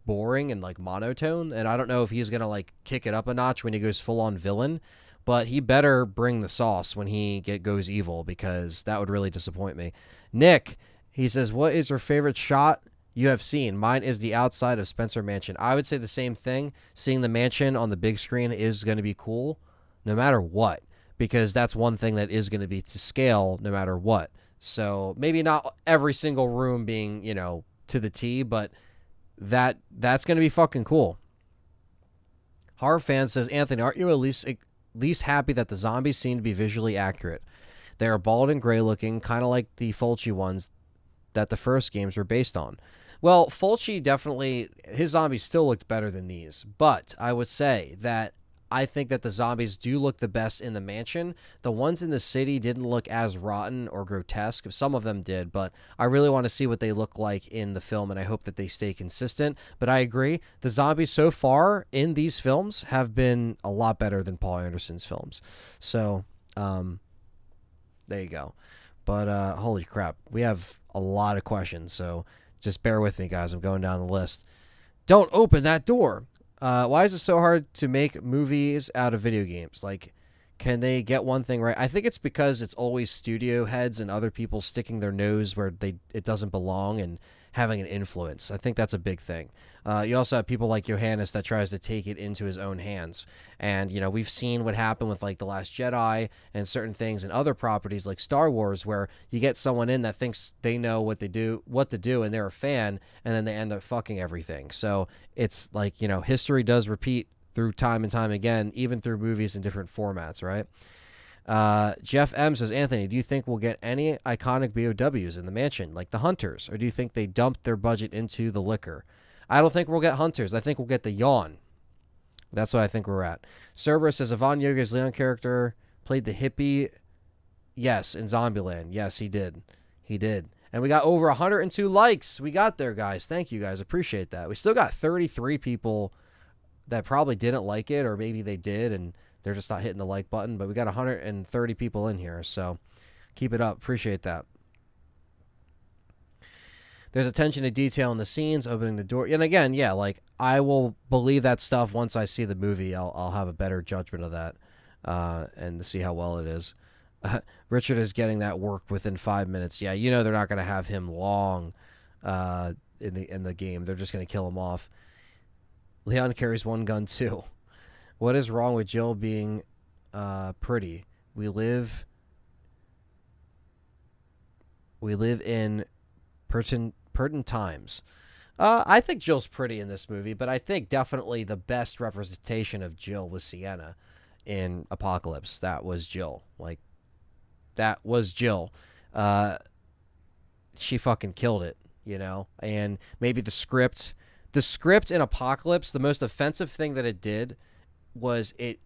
boring and, monotone. And I don't know if he's going to, kick it up a notch when he goes full-on villain. But he better bring the sauce when he goes evil, because that would really disappoint me. Nick, he says, what is your favorite shot you have seen? Mine is the outside of Spencer Mansion. I would say the same thing. Seeing the mansion on the big screen is going to be cool no matter what, because that's one thing that is going to be to scale no matter what. So maybe not every single room being, to the T, but that's going to be fucking cool. Horror fan says, Anthony, aren't you at least happy that the zombies seem to be visually accurate? They are bald and gray looking, kind of like the Fulci ones that the first games were based on. Well, Fulci definitely, his zombies still looked better than these, but I would say that I think that the zombies do look the best in the mansion. The ones in the city didn't look as rotten or grotesque. Some of them did, but I really want to see what they look like in the film, and I hope that they stay consistent. But I agree, the zombies so far in these films have been a lot better than Paul Anderson's films. So, there you go. But holy crap, we have a lot of questions, so just bear with me, guys. I'm going down the list. Don't open that door. Why is it so hard to make movies out of video games? Can they get one thing right? I think it's because it's always studio heads and other people sticking their nose where it doesn't belong and having an influence. I think that's a big thing. You also have people like Johannes that tries to take it into his own hands. And, we've seen what happened with The Last Jedi and certain things and other properties like Star Wars, where you get someone in that thinks they know what to do, and they're a fan, and then they end up fucking everything. So it's history does repeat through time and time again, even through movies in different formats, right? Jeff M says, Anthony, do you think we'll get any iconic BOWs in the mansion, like the Hunters, or do you think they dumped their budget into the liquor? I don't think we'll get Hunters. I think we'll get the Yawn. That's what I think we're at. Cerberus says, Ivan Yoga's Leon character played the hippie. Yes, in Zombieland. Yes, he did. He did. And we got over 102 likes. We got there, guys. Thank you, guys. Appreciate that. We still got 33 people that probably didn't like it, or maybe they did, and they're just not hitting the like button. But we got 130 people in here, so keep it up. Appreciate that. There's attention to detail in the scenes, opening the door. And again, yeah, I will believe that stuff once I see the movie. I'll have a better judgment of that, and to see how well it is. Richard is getting that work within 5 minutes. Yeah, they're not going to have him long in the game. They're just going to kill him off. Leon carries one gun too. What is wrong with Jill being pretty? We live in pertinent times. I think Jill's pretty in this movie, but I think definitely the best representation of Jill was Sienna in Apocalypse. That was Jill. Like, that was Jill. She fucking killed it, you know? And maybe the script in Apocalypse, the most offensive thing that it did was it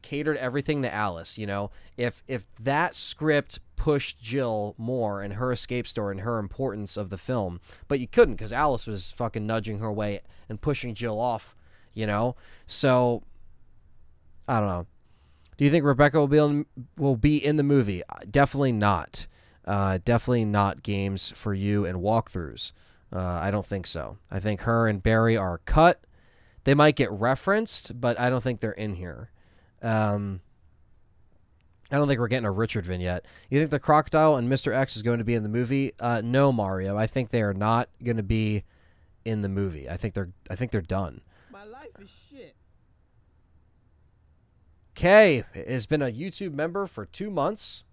catered everything to Alice, you know? If that script pushed Jill more and her escape story and her importance of the film, but you couldn't because Alice was fucking nudging her way and pushing Jill off, you know? So, I don't know. Do you think Rebecca will be in the movie? Definitely not. Definitely not games for you and walkthroughs. I don't think so. I think her and Barry are cut. They might get referenced, but I don't think they're in here. I don't think we're getting a Richard vignette. You think the crocodile and Mr. X is going to be in the movie? No, Mario. I think they are not going to be in the movie. I think they're done. My life is shit. Kay has been a YouTube member for 2 months.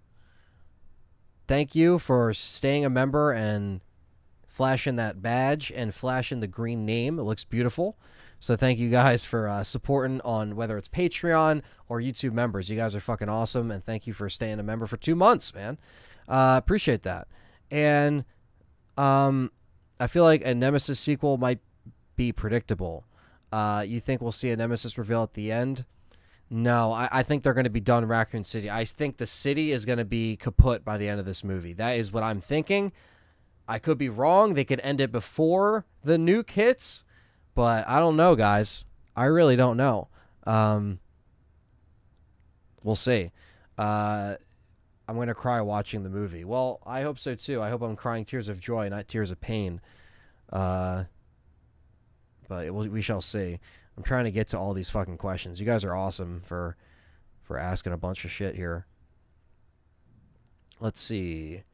Thank you for staying a member and flashing that badge and flashing the green name. It looks beautiful. So thank you guys for supporting on whether it's Patreon or YouTube members. You guys are fucking awesome, and thank you for staying a member for 2 months, man. Appreciate that. And I feel like a Nemesis sequel might be predictable. You think we'll see a Nemesis reveal at the end? No, I think they're going to be done Raccoon City. I think the city is going to be kaput by the end of this movie. That is what I'm thinking. I could be wrong. They could end it before the nuke hits, but I don't know, guys. I really don't know. We'll see. I'm going to cry watching the movie. Well, I hope so, too. I hope I'm crying tears of joy, not tears of pain. But we shall see. I'm trying to get to all these fucking questions. You guys are awesome for asking a bunch of shit here. Let's see.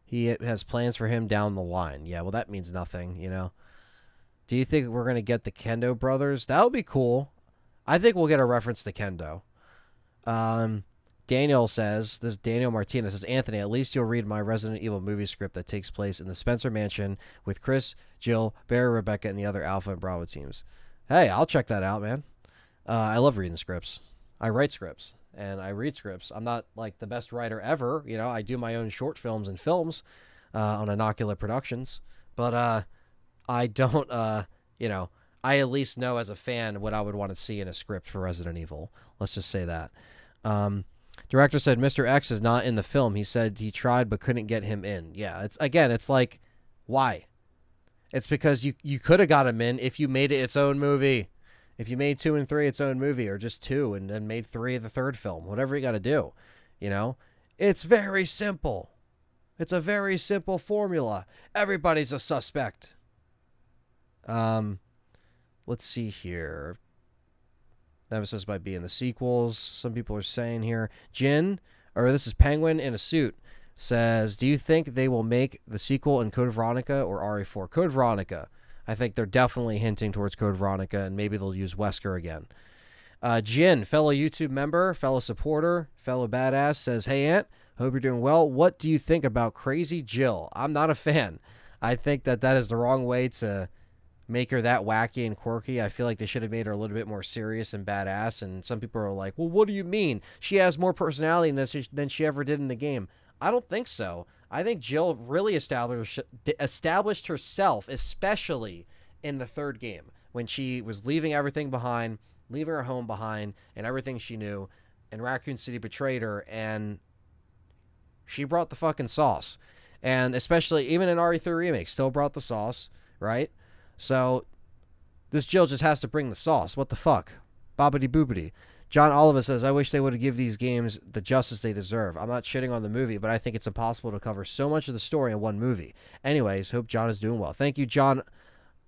He has plans for him down the line. Yeah, well, that means nothing, you know. Do you think we're going to get the Kendo brothers? That would be cool. I think we'll get a reference to Kendo. Daniel Martinez says, Anthony, at least you'll read my Resident Evil movie script that takes place in the Spencer Mansion with Chris, Jill, Barry, Rebecca, and the other Alpha and Bravo teams. Hey, I'll check that out, man. I love reading scripts. I write scripts, and I read scripts. I'm not, like, the best writer ever. You know, I do my own short films and films on Inocular Productions. But I don't, you know, I at least know as a fan what I would want to see in a script for Resident Evil. Let's just say that. Director said Mr. X is not in the film. He said he tried but couldn't get him in. Yeah, it's like, why? It's because you could have got him in if you made it its own movie. If you made 2 and 3 its own movie, or just 2 and then made 3 the third film. Whatever you got to do, you know? It's very simple. It's a very simple formula. Everybody's a suspect. Let's see here. Nemesis might be in the sequels. Some people are saying here. This is Penguin in a Suit, says, do you think they will make the sequel in Code Veronica or RE4? Code Veronica. I think they're definitely hinting towards Code Veronica, and maybe they'll use Wesker again. Jin, fellow YouTube member, fellow supporter, fellow badass, says, hey, Ant, hope you're doing well. What do you think about Crazy Jill? I'm not a fan. I think that is the wrong way to make her that wacky and quirky. I feel like they should have made her a little bit more serious and badass, and some people are like, well, what do you mean? She has more personality than she ever did in the game. I don't think so. I think Jill really established herself, especially in the third game, when she was leaving everything behind, leaving her home behind, and everything she knew, and Raccoon City betrayed her, and she brought the fucking sauce. And especially, even in RE3 Remake, still brought the sauce, right? So, this Jill just has to bring the sauce. What the fuck? Bobbity boopity. John Oliver says, I wish they would have give these games the justice they deserve. I'm not shitting on the movie, but I think it's impossible to cover so much of the story in one movie. Anyways, hope John is doing well. Thank you, John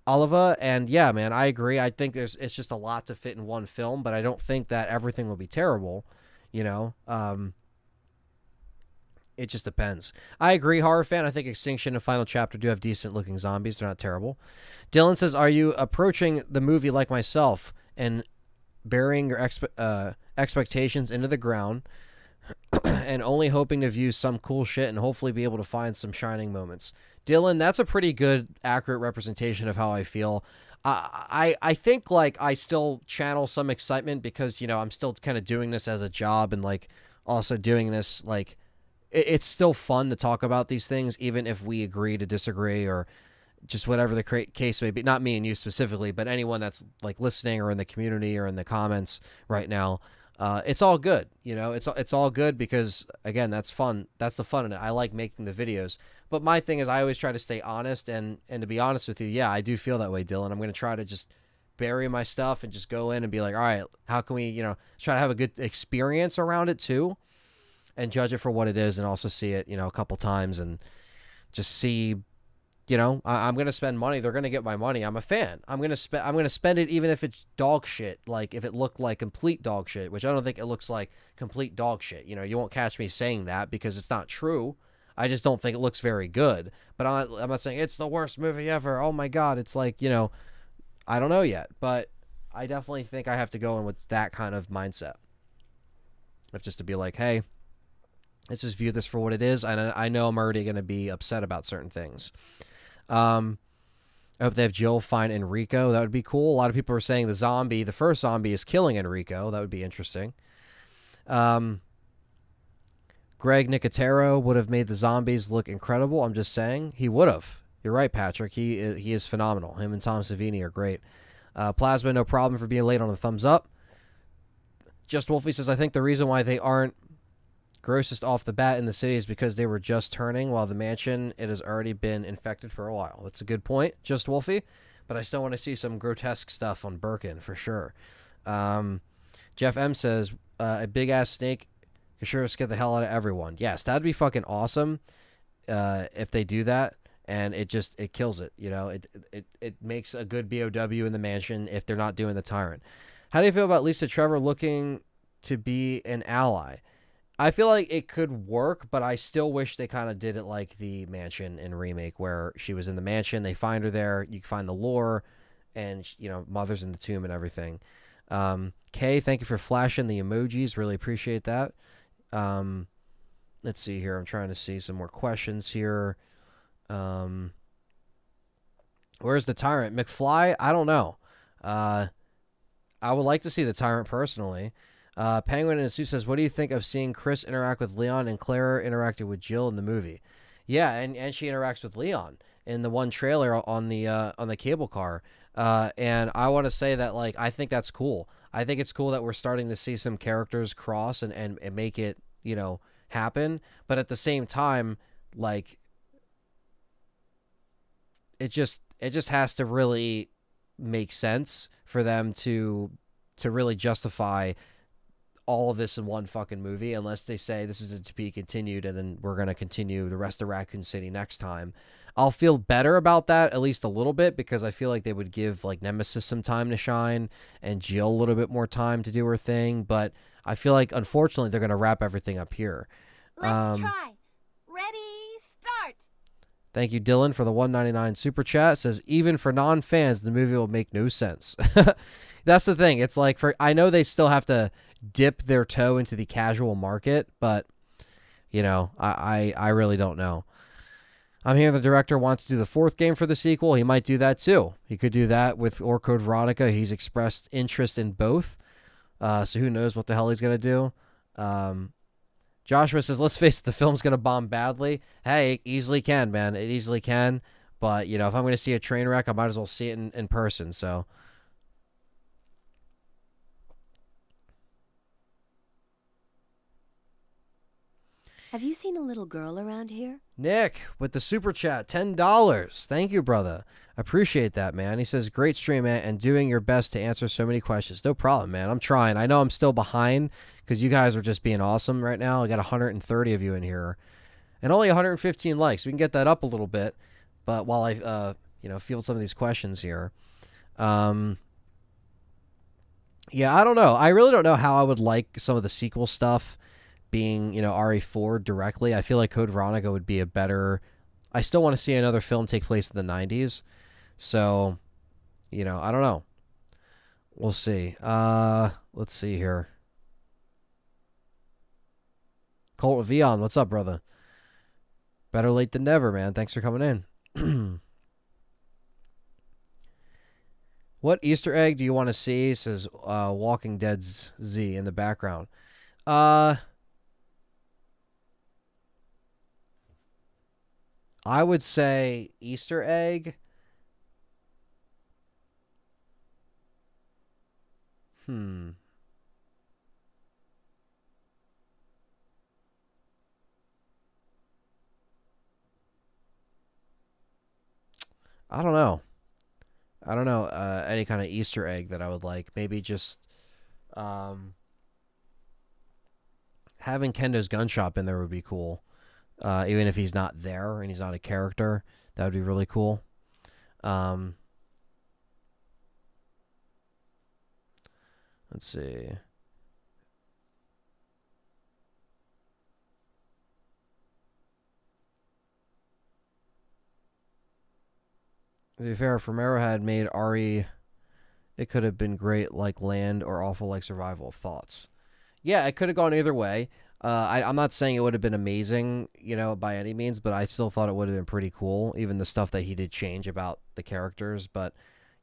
Oliver. And yeah, man, I agree. I think it's just a lot to fit in one film, but I don't think that everything will be terrible. You know, it just depends. I agree, horror fan. I think Extinction and Final Chapter do have decent looking zombies. They're not terrible. Dylan says, are you approaching the movie like myself and burying your expectations into the ground and only hoping to view some cool shit and hopefully be able to find some shining moments. Dylan, that's a pretty good, accurate representation of how I feel. I think, like, I still channel some excitement because, you know, I'm still kind of doing this as a job and, like, also doing this, like, it's still fun to talk about these things, even if we agree to disagree or just whatever the case may be. Not me and you specifically, but anyone that's, like, listening or in the community or in the comments right now. It's all good, you know. It's all good because, again, that's fun. That's the fun in it. I like making the videos. But my thing is, I always try to stay honest, and to be honest with you, yeah, I do feel that way, Dylan. I'm going to try to just bury my stuff and just go in and be like, all right, how can we, you know, try to have a good experience around it too, and judge it for what it is, and also see it, you know, a couple times and just see. You know, I'm going to spend money. They're going to get my money. I'm a fan. I'm going to spend it even if it's dog shit. Like, if it looked like complete dog shit, which I don't think it looks like complete dog shit. You know, you won't catch me saying that because it's not true. I just don't think it looks very good. But I'm not saying it's the worst movie ever. Oh, my God. It's like, you know, I don't know yet. But I definitely think I have to go in with that kind of mindset. Of just to be like, hey, let's just view this for what it is. And I know I'm already going to be upset about certain things. I hope they have Jill find Enrico. That would be cool. A lot of people are saying the first zombie is killing Enrico. That would be interesting. Greg Nicotero would have made the zombies look incredible. I'm just saying. He would have. You're right, Patrick. He is phenomenal. Him and Tom Savini are great. Plasma, no problem for being late on the thumbs up. Just Wolfie says, I think the reason why they aren't grossest off the bat in the city is because they were just turning, while the mansion, it has already been infected for a while. That's a good point, Just Wolfie, but I still want to see some grotesque stuff on Birkin for sure. Jeff M says, a big-ass snake could sure scare the hell out of everyone. Yes, that'd be fucking awesome if they do that, and it kills it, you know? It makes a good BOW in the mansion if they're not doing the Tyrant. How do you feel about Lisa Trevor looking to be an ally? I feel like it could work, but I still wish they kind of did it like the Mansion in Remake, where she was in the mansion, they find her there, you can find the lore, and, you know, Mother's in the tomb and everything. Kay, thank you for flashing the emojis. Really appreciate that. Let's see here. I'm trying to see some more questions here. Where's the Tyrant? McFly? I don't know. I would like to see the Tyrant personally. Penguin in a suit says, what do you think of seeing Chris interact with Leon and Clara interacted with Jill in the movie? Yeah, and she interacts with Leon in the one trailer on the cable car. And I want to say that, like, I think that's cool. I think it's cool that we're starting to see some characters cross and make it, you know, happen. But at the same time, like, it just has to really make sense for them to really justify all of this in one fucking movie, unless they say this is to be continued and then we're going to continue the rest of Raccoon City next time. I'll feel better about that at least a little bit, because I feel like they would give, like, Nemesis some time to shine and Jill a little bit more time to do her thing, but I feel like, unfortunately, they're going to wrap everything up here. Let's try. Ready, start. Thank you, Dylan, for the $1.99 super chat. It says, even for non-fans, the movie will make no sense. That's the thing. It's like, I know they still have to dip their toe into the casual market, but, you know, I really don't know. I'm hearing the director wants to do the fourth game for the sequel. He might do that too. He could do that with or Code Veronica. He's expressed interest in both. So who knows what the hell he's going to do. Joshua says, let's face it, the film's going to bomb badly. Hey, it easily can, man. It easily can. But, you know, if I'm going to see a train wreck, I might as well see it in person. So have you seen a little girl around here? Nick with the super chat, $10. Thank you, brother. Appreciate that, man. He says, great stream, man, and doing your best to answer so many questions. No problem, man. I'm trying. I know I'm still behind because you guys are just being awesome right now. I got 130 of you in here and only 115 likes. We can get that up a little bit, but while I, field some of these questions here. Yeah, I don't know. I really don't know how I would like some of the sequel stuff being, you know, RE4 directly. I feel like Code Veronica would be a better... I still want to see another film take place in the 90s. So, you know, I don't know. We'll see. Let's see here. Colt Vion, what's up, brother? Better late than never, man. Thanks for coming in. What Easter egg do you want to see? Says Walking Dead's Z in the background. I would say Easter egg. I don't know. Any kind of Easter egg that I would like. Maybe just having Kendo's gun shop in there would be cool. Even if he's not there and he's not a character, that would be really cool. Let's see. To be fair, if Romero had made RE, it could have been great like Land or awful like Survival. Thoughts? Yeah, it could have gone either way. I'm not saying it would have been amazing, by any means, but I still thought it would have been pretty cool, even the stuff that he did change about the characters. But,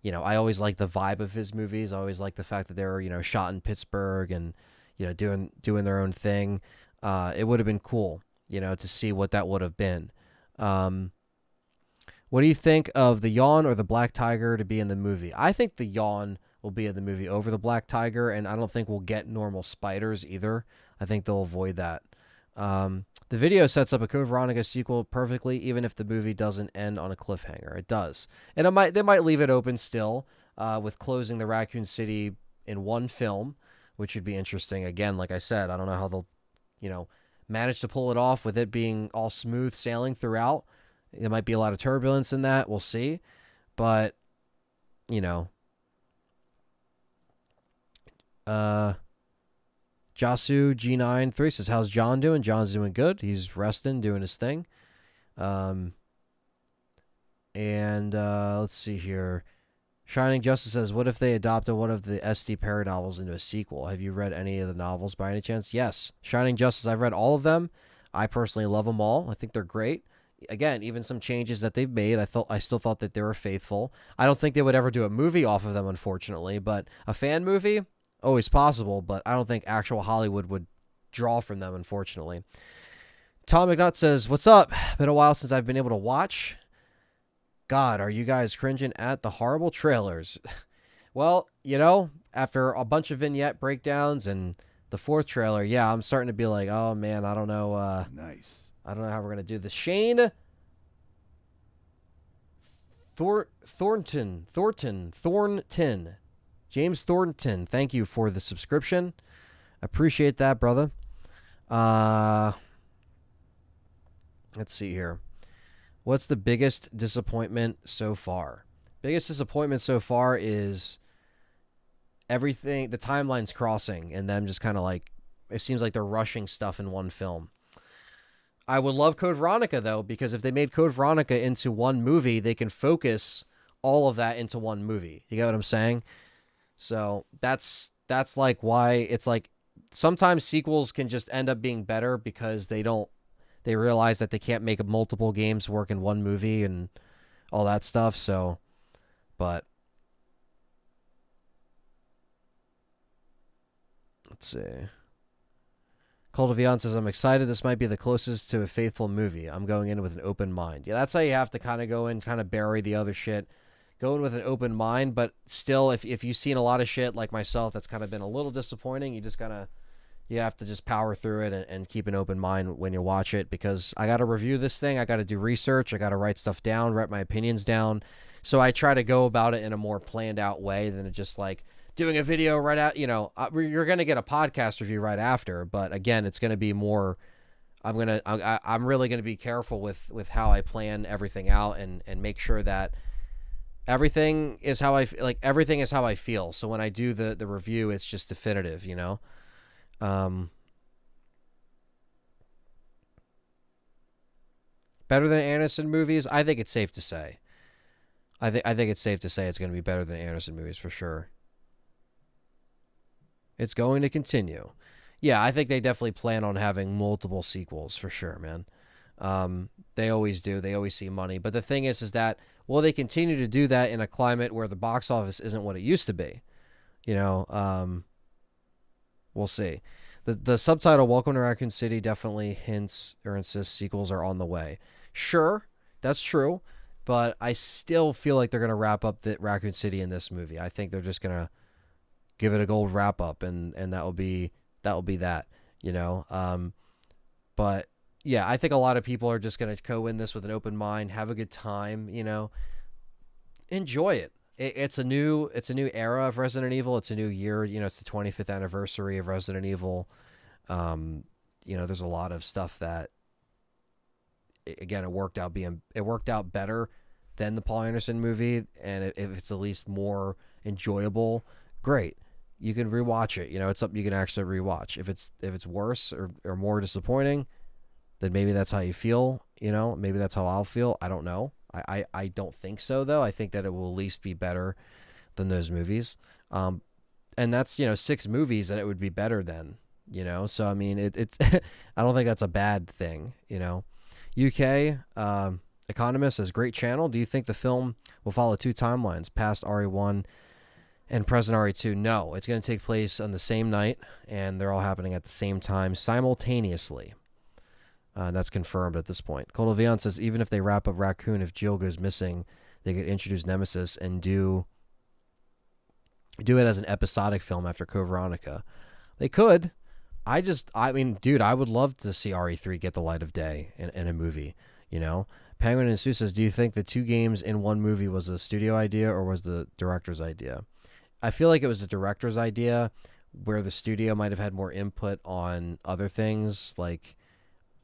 I always like the vibe of his movies. I always like the fact that they were, shot in Pittsburgh and, doing their own thing. It would have been cool, to see what that would have been. What do you think of the Yawn or the Black Tiger to be in the movie? I think the Yawn will be in the movie over the Black Tiger, and I don't think we'll get normal spiders either. I think they'll avoid that. The video sets up a Code Veronica sequel perfectly, even if the movie doesn't end on a cliffhanger. It does. And they might leave it open still, with closing the Raccoon City in one film, which would be interesting. Again, like I said, I don't know how they'll, manage to pull it off with it being all smooth sailing throughout. There might be a lot of turbulence in that. We'll see. But, Jasu G93 says, how's John doing? John's doing good. He's resting, doing his thing. Let's see here. Shining Justice says, what if they adopted one of the S.T.A.R. novels into a sequel? Have you read any of the novels by any chance? Yes. Shining Justice, I've read all of them. I personally love them all. I think they're great. Again, even some changes that they've made, I still thought that they were faithful. I don't think they would ever do a movie off of them, unfortunately, but a fan movie, always possible, but I don't think actual Hollywood would draw from them, unfortunately. Tom McNutt says, what's up? Been a while since I've been able to watch. God, are you guys cringing at the horrible trailers? Well, after a bunch of vignette breakdowns and the fourth trailer, yeah, I'm starting to be like, oh man, I don't know. Nice. I don't know how we're going to do this. Shane Thornton. James Thornton, thank you for the subscription. Appreciate that, brother. Let's see here. What's the biggest disappointment so far? Biggest disappointment so far is everything, the timeline's crossing, and them just kind of like, it seems like they're rushing stuff in one film. I would love Code Veronica, though, because if they made Code Veronica into one movie, they can focus all of that into one movie. You get what I'm saying? So that's like why it's like sometimes sequels can just end up being better because they realize that they can't make multiple games work in one movie and all that stuff. So, but let's see. Cult of Eon says, I'm excited. This might be the closest to a faithful movie. I'm going in with an open mind. Yeah, that's how you have to kind of go in, kind of bury the other shit. Go in with an open mind, but still, if you've seen a lot of shit like myself that's kind of been a little disappointing, you have to just power through it and keep an open mind when you watch it, because I got to review this thing. I got to do research. I got to write stuff down, write my opinions down. So I try to go about it in a more planned out way than just like doing a video right out. You're going to get a podcast review right after, but again, it's going to be more, I'm really going to be careful with how I plan everything out and make sure that everything is how everything is how I feel. So when I do the review, it's just definitive, Better than Anderson movies? I think it's safe to say. I think it's safe to say it's going to be better than Anderson movies for sure. It's going to continue. Yeah, I think they definitely plan on having multiple sequels for sure, man. They always do. They always see money. But the thing is that will they continue to do that in a climate where the box office isn't what it used to be? You know, we'll see. The subtitle "Welcome to Raccoon City" definitely hints or insists sequels are on the way. Sure, that's true, but I still feel like they're gonna wrap up the Raccoon City in this movie. I think they're just gonna give it a gold wrap up, and that will be that. You know, but yeah, I think a lot of people are just gonna go in this with an open mind, have a good time. You know, enjoy it. It's a new era of Resident Evil. It's a new year. You know, it's the 25th anniversary of Resident Evil. You know, there's a lot of stuff that, again, it worked out better than the Paul Anderson movie, and if it's at least more enjoyable, great. You can rewatch it. You know, it's something you can actually rewatch. If it's worse or more disappointing, then maybe that's how you feel. You know, maybe that's how I'll feel. I don't know. I don't think so, though. I think that it will at least be better than those movies. And that's, 6 movies that it would be better than, So, I mean, it's I don't think that's a bad thing, UK Economist says, great channel. Do you think the film will follow 2 timelines, past RE1 and present RE2? No, it's going to take place on the same night, and they're all happening at the same time simultaneously. That's confirmed at this point. Coldovian says, even if they wrap up Raccoon, if Jill goes missing, they could introduce Nemesis and do it as an episodic film after Code Veronica. They could. I mean, dude, I would love to see RE3 get the light of day in a movie, Penguin and Sue says, do you think the 2 games in one movie was a studio idea or was the director's idea? I feel like it was the director's idea, where the studio might have had more input on other things, like,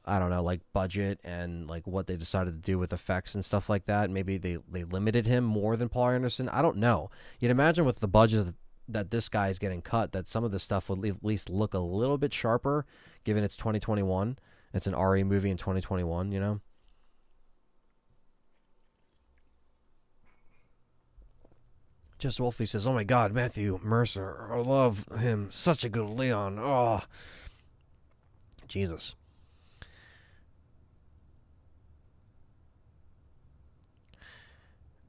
I don't know, like budget and like what they decided to do with effects and stuff like that. Maybe they limited him more than Paul Anderson. I don't know. You'd imagine with the budget that this guy is getting cut, that some of this stuff would at least look a little bit sharper, given it's 2021. It's an RE movie in 2021, Just Wolfie says, oh my God, Matthew Mercer. I love him. Such a good Leon. Oh, Jesus.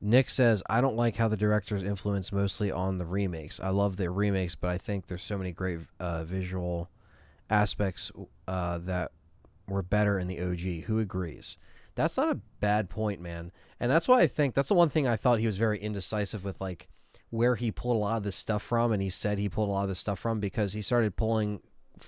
Nick says, I don't like how the director's influence mostly on the remakes. I love the remakes, but I think there's so many great visual aspects that were better in the OG. Who agrees? That's not a bad point, man. And that's why I think that's the one thing I thought he was very indecisive with, like, where he pulled a lot of this stuff from. And he said he pulled a lot of this stuff from because he started pulling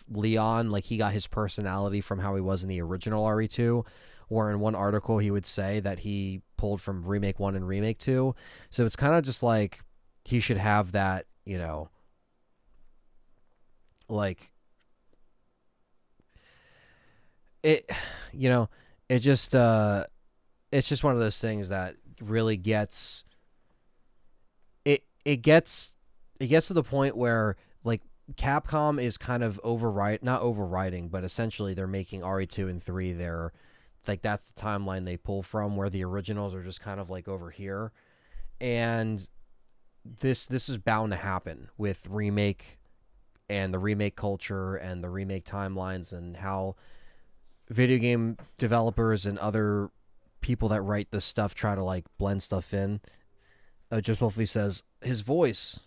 Leon, like he got his personality from how he was in the original RE2. Or in one article, he would say that he pulled from Remake 1 and Remake 2. So it's kind of just like he should have that, like it, it just, it's just one of those things that really gets, it gets to the point where, like, Capcom is kind of not overriding, but essentially they're making RE2 and 3 their, like, that's the timeline they pull from, where the originals are just kind of like over here. And this is bound to happen with remake and the remake culture and the remake timelines and how video game developers and other people that write this stuff try to, like, blend stuff in. Just Wolfie says, his voice.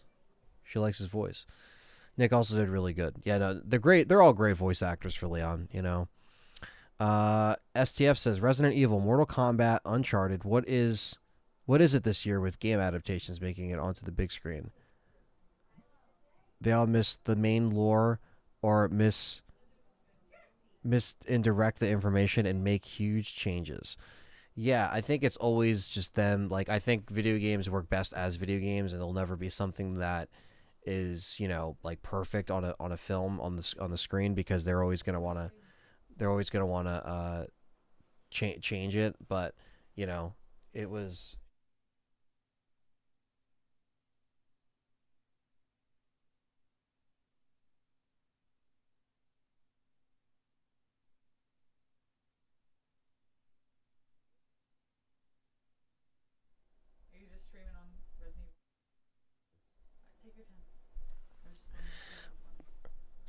She likes his voice. Nick also did really good. Yeah, no, they're great. They're all great voice actors for Leon, STF says, Resident Evil, Mortal Kombat, Uncharted. What is it this year with game adaptations making it onto the big screen? They all miss the main lore or indirect the information and make huge changes. Yeah, I think it's always just them. Like, I think video games work best as video games, and they'll never be something that is, like, perfect on a film on the screen, because they're always going to want to change it. But it was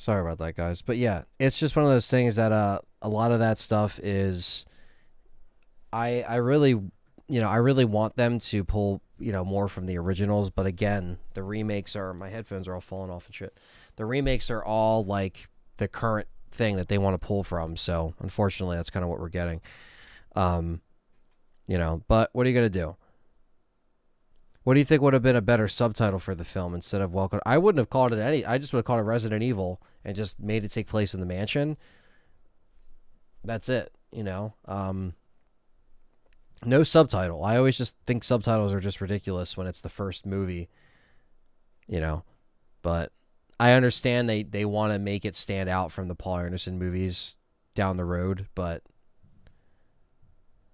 Sorry about that, guys. But yeah, it's just one of those things that a lot of that stuff is I really I really want them to pull, more from the originals, but again, the remakes are my headphones are all falling off and shit. The remakes are all like the current thing that they want to pull from, so unfortunately that's kind of what we're getting. But what are you going to do? What do you think would have been a better subtitle for the film instead of Welcome? I wouldn't have called it I just would have called it Resident Evil and just made it take place in the mansion. That's it, no subtitle. I always just think subtitles are just ridiculous when it's the first movie, But I understand they want to make it stand out from the Paul Anderson movies down the road, but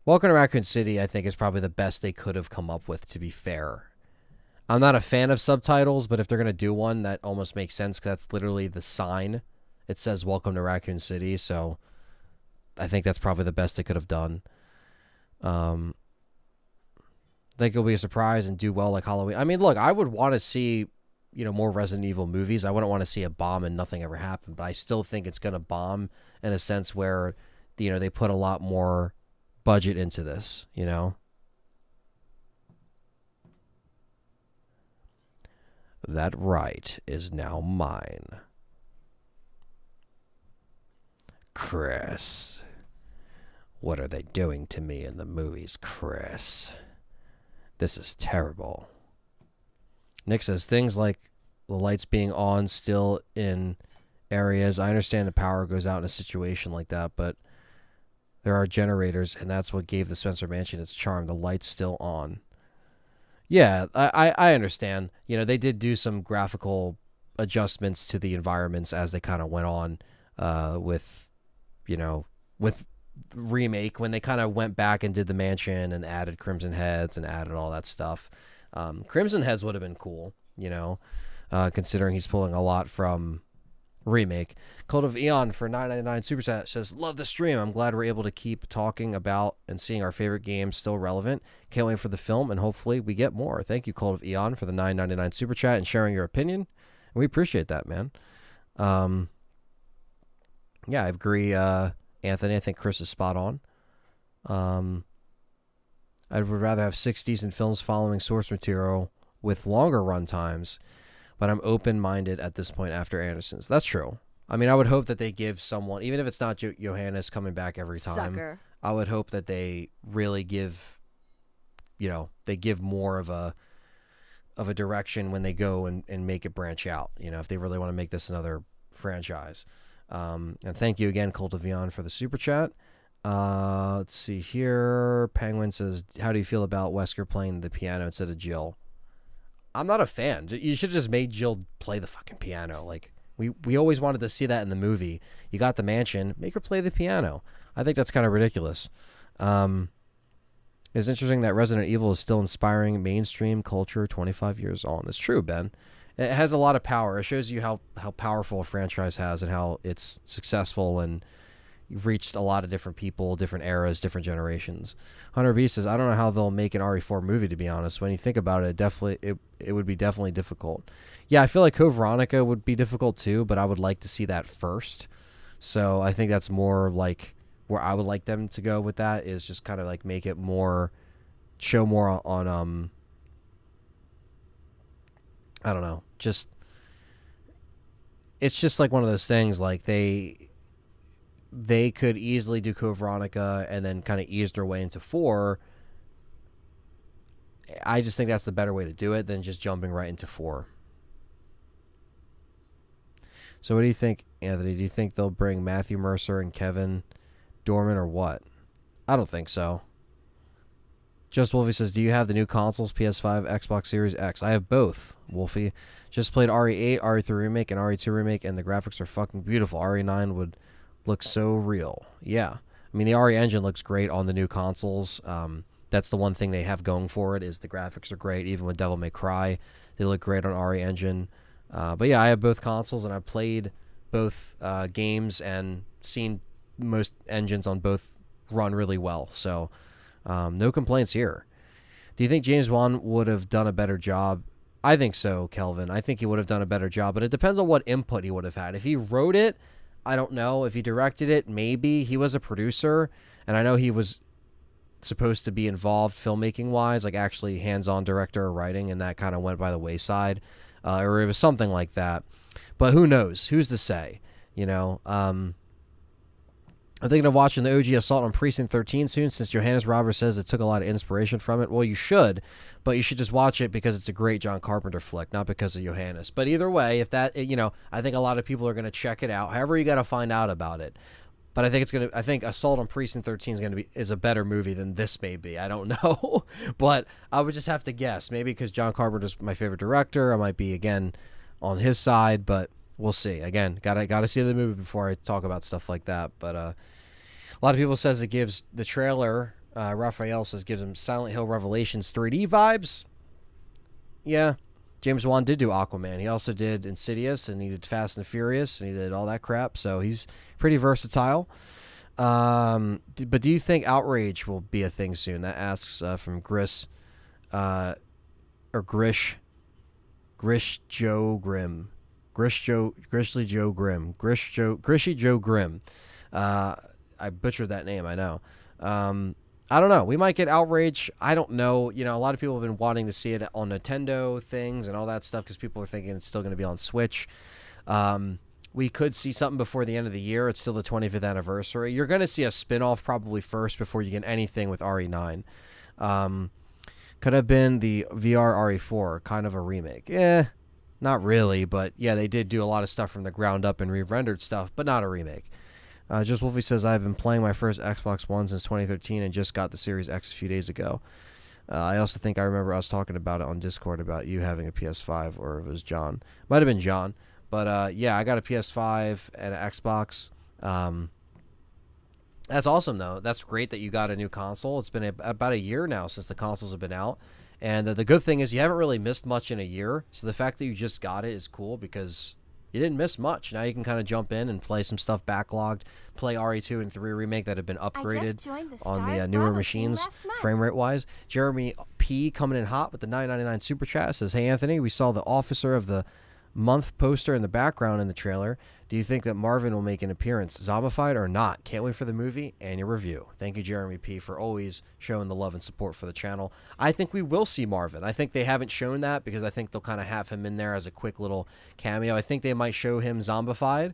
Welcome to Raccoon City, I think, is probably the best they could have come up with, to be fair. I'm not a fan of subtitles, but if they're going to do one, that almost makes sense because that's literally the sign. It says Welcome to Raccoon City, so I think that's probably the best they could have done. I think it'll be a surprise and do well like Halloween. I mean, look, I would want to see, more Resident Evil movies. I wouldn't want to see a bomb and nothing ever happen, but I still think it's going to bomb in a sense where, they put a lot more budget into this, That right is now mine. Chris. What are they doing to me in the movies, Chris? This is terrible. Nick says, things like the lights being on still in areas. I understand the power goes out in a situation like that, but there are generators, and that's what gave the Spencer Mansion its charm. The light's still on. Yeah, I understand. They did do some graphical adjustments to the environments as they kind of went on with remake, when they kind of went back and did the mansion and added Crimson Heads and added all that stuff. Crimson Heads would have been cool, considering he's pulling a lot from remake. Cult of Eon for $9.99 Super Chat says, love the stream. I'm glad we're able to keep talking about and seeing our favorite games still relevant. Can't wait for the film, and hopefully we get more. Thank you, Cult of Eon, for the $9.99 Super Chat and sharing your opinion. And we appreciate that, man. Yeah, I agree, Anthony. I think Chris is spot on. I would rather have 6 decent films following source material with longer run times, but I'm open-minded at this point after Anderson's. That's true. I mean, I would hope that they give someone, even if it's not Johannes coming back every time, Sucker. I would hope that they really give, they give more of a direction when they go and make it branch out, if they really want to make this another franchise. And thank you again, Cult of Eon, for the super chat. Let's see here. Penguin says, how do you feel about Wesker playing the piano instead of Jill? I'm not a fan. You should have just made Jill play the fucking piano. Like, we always wanted to see that in the movie. You got the mansion, make her play the piano. I think that's kind of ridiculous. It's interesting that Resident Evil is still inspiring mainstream culture 25 years on. It's true, Ben. It has a lot of power. It shows you how powerful a franchise has and how it's successful, and you've reached a lot of different people, different eras, different generations. Hunter B says, I don't know how they'll make an RE4 movie, to be honest. When you think about it, it would be definitely difficult. Yeah, I feel like Code Veronica would be difficult too, but I would like to see that first. So I think that's more like where I would like them to go with that, is just kind of like make it more, show more on I don't know, just, it's just like one of those things, like they could easily do Code Veronica and then kind of ease their way into 4. I just think that's the better way to do it than just jumping right into 4. So what do you think, Anthony? Do you think they'll bring Matthew Mercer and Kevin Dorman or what? I don't think so. Just Wolfie says, do you have the new consoles, PS5, Xbox Series X? I have both, Wolfie. Just played RE8, RE3 Remake, and RE2 Remake, and the graphics are fucking beautiful. RE9 would look so real. Yeah. I mean, the RE engine looks great on the new consoles. That's the one thing they have going for it, is the graphics are great. Even with Devil May Cry, they look great on RE engine. But yeah, I have both consoles, and I've played both games and seen most engines on both run really well. So no complaints here. Do you think James Wan would have done a better job? I think so, Kelvin. I think he would have done a better job, but it depends on what input he would have had. If he wrote it, I don't know. If he directed it, maybe. He was a producer, and I know he was supposed to be involved filmmaking-wise, like actually hands-on director or writing, and that kind of went by the wayside, or it was something like that. But who knows? Who's to say? I'm thinking of watching the OG Assault on Precinct 13 soon, since Johannes Roberts says it took a lot of inspiration from it. Well, you should, but you should just watch it because it's a great John Carpenter flick, not because of Johannes. But either way, if that, I think a lot of people are going to check it out. However, you got to find out about it. But I think Assault on Precinct 13 is a better movie than this may be. I don't know, but I would just have to guess. Maybe because John Carpenter's my favorite director, I might be again on his side, but we'll see. Again, gotta see the movie before I talk about stuff like that. But a lot of people says it gives the trailer. Raphael says gives him Silent Hill Revelations 3D vibes. Yeah, James Wan did do Aquaman. He also did Insidious, and he did Fast and Furious, and he did all that crap. So he's pretty versatile. But do you think Outrage will be a thing soon? That asks from Grish Joe Grimm. Grishy Joe Grimm. I butchered that name, I know. I don't know. We might get Outrage. I don't know. A lot of people have been wanting to see it on Nintendo things and all that stuff because people are thinking it's still going to be on Switch. We could see something before the end of the year. It's still the 25th anniversary. You're going to see a spin-off probably first before you get anything with RE9. Could have been the VR RE4, kind of a remake. Not really, but yeah, they did do a lot of stuff from the ground up and re-rendered stuff, but not a remake. Just Wolfie says, I've been playing my first Xbox One since 2013 and just got the Series X a few days ago. I also think I remember I was talking about it on Discord about you having a PS5, or it was John. Might have been John. But yeah, I got a PS5 and an Xbox. That's awesome, though. That's great that you got a new console. It's been about a year now since the consoles have been out. And the good thing is you haven't really missed much in a year. So the fact that you just got it is cool because you didn't miss much. Now you can kind of jump in and play some stuff backlogged, play RE2 and 3 Remake that have been upgraded on the newer machines, frame rate wise. Jeremy P coming in hot with the $9.99 super chat says, hey Anthony, we saw the Officer of the Month poster in the background in the trailer. Do you think that Marvin will make an appearance, zombified or not? Can't wait for the movie and your review. Thank you, Jeremy P, for always showing the love and support for the channel. I think we will see Marvin. I think they haven't shown that because I think they'll kind of have him in there as a quick little cameo. I think they might show him zombified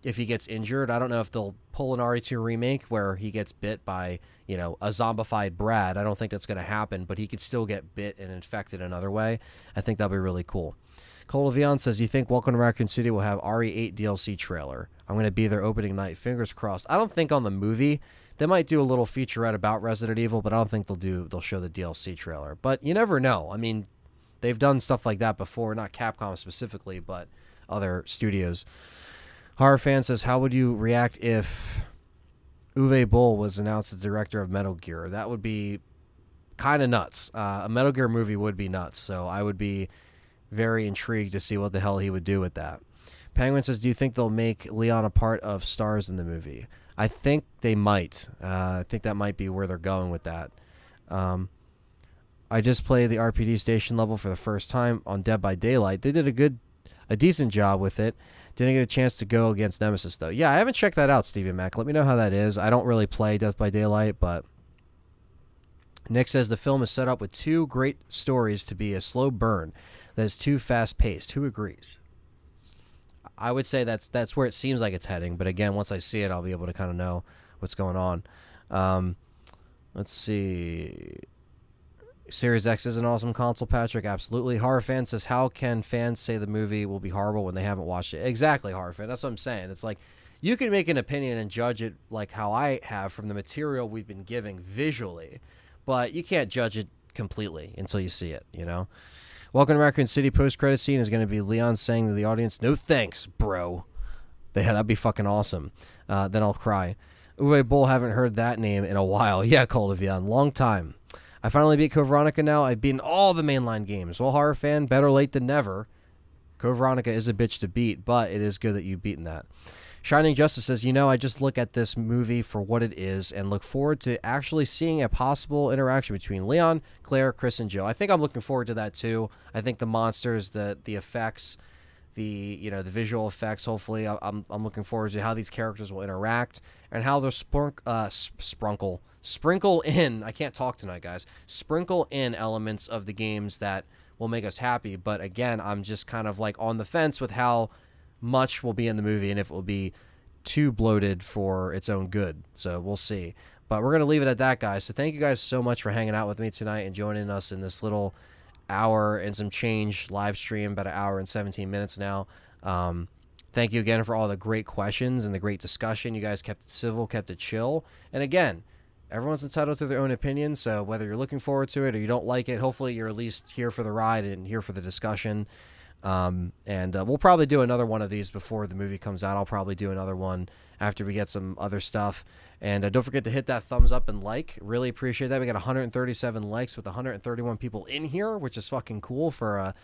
if he gets injured. I don't know if they'll pull an RE2 remake where he gets bit by, a zombified Brad. I don't think that's going to happen, but he could still get bit and infected another way. I think that'll be really cool. Cole Levion says, you think Welcome to Raccoon City will have RE8 DLC trailer? I'm going to be there opening night. Fingers crossed. I don't think on the movie. They might do a little featurette about Resident Evil, but I don't think they'll show the DLC trailer. But you never know. I mean, they've done stuff like that before. Not Capcom specifically, but other studios. Horror Fan says, how would you react if Uwe Boll was announced as the director of Metal Gear? That would be kind of nuts. A Metal Gear movie would be nuts, so I would be very intrigued to see what the hell he would do with that. Penguin says, do you think they'll make Leon a part of S.T.A.R.S in the movie? I think they might. I think that might be where they're going with that. I just played the RPD station level for the first time on Dead by Daylight. They did a decent job with it. Didn't get a chance to go against Nemesis, though. Yeah, I haven't checked that out, Stevie Mac. Let me know how that is. I don't really play Death by Daylight, but Nick says the film is set up with two great stories to be a slow burn that is too fast-paced. Who agrees? I would say that's where it seems like it's heading, but again, once I see it, I'll be able to kind of know what's going on. Let's see. Series X is an awesome console, Patrick. Absolutely. Horror Fan says, how can fans say the movie will be horrible when they haven't watched it? Exactly, Horror Fan. That's what I'm saying. It's like, you can make an opinion and judge it like how I have from the material we've been giving visually, but you can't judge it completely until you see it, Welcome to Raccoon City post-credit scene is going to be Leon saying to the audience, no thanks, bro. That'd be fucking awesome. Then I'll cry. Uwe Boll, haven't heard that name in a while. Yeah, Cole Devion, long time. I finally beat Code Veronica now. I've beaten all the mainline games. Well, Horror Fan, better late than never. Code Veronica is a bitch to beat, but it is good that you've beaten that. Shining Justice says, you know, I just look at this movie for what it is and look forward to actually seeing a possible interaction between Leon, Claire, Chris, and Joe. I think I'm looking forward to that too. I think the monsters, the effects, the visual effects, hopefully, I'm looking forward to how these characters will interact and how they'll sprinkle in, I can't talk tonight, guys, sprinkle in elements of the games that will make us happy. But again, I'm just kind of like on the fence with how much will be in the movie and if it will be too bloated for its own good. So we'll see. But we're going to leave it at that, guys. So thank you guys so much for hanging out with me tonight and joining us in this little hour and some change live stream, about an hour and 17 minutes now. Thank you again for all the great questions and the great discussion. You guys kept it civil, kept it chill. And again, everyone's entitled to their own opinion, so whether you're looking forward to it or you don't like it, hopefully you're at least here for the ride and here for the discussion. We'll probably do another one of these before the movie comes out. I'll probably do another one after we get some other stuff. And don't forget to hit that thumbs up and like. Really appreciate that. We got 137 likes with 131 people in here, which is fucking cool for a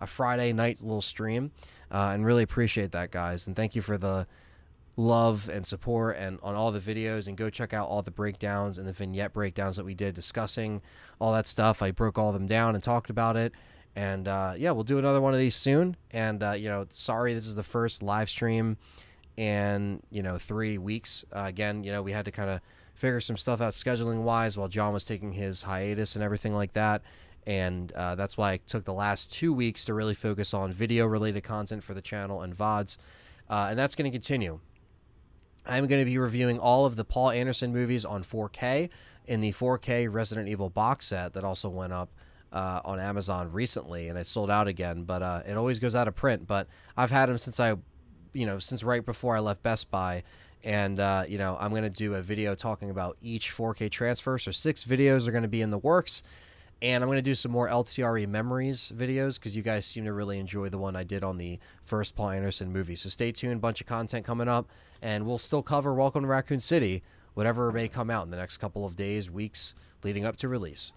Friday night little stream. And really appreciate that, guys. And thank you for the love and support and on all the videos, and go check out all the breakdowns and the vignette breakdowns that we did discussing all that stuff. I broke all of them down and talked about it. And we'll do another one of these soon. And sorry, this is the first live stream in 3 weeks. Again, we had to kind of figure some stuff out scheduling wise while John was taking his hiatus and everything like that. And that's why I took the last 2 weeks to really focus on video related content for the channel and VODs. And that's going to continue. I'm going to be reviewing all of the Paul Anderson movies on 4K in the 4K Resident Evil box set that also went up on Amazon recently, and it sold out again, but it always goes out of print. But I've had them since since right before I left Best Buy. And I'm going to do a video talking about each 4K transfer. So 6 videos are going to be in the works. And I'm going to do some more LTRE memories videos because you guys seem to really enjoy the one I did on the first Paul Anderson movie. So stay tuned, bunch of content coming up, and we'll still cover Welcome to Raccoon City, whatever may come out in the next couple of days, weeks leading up to release.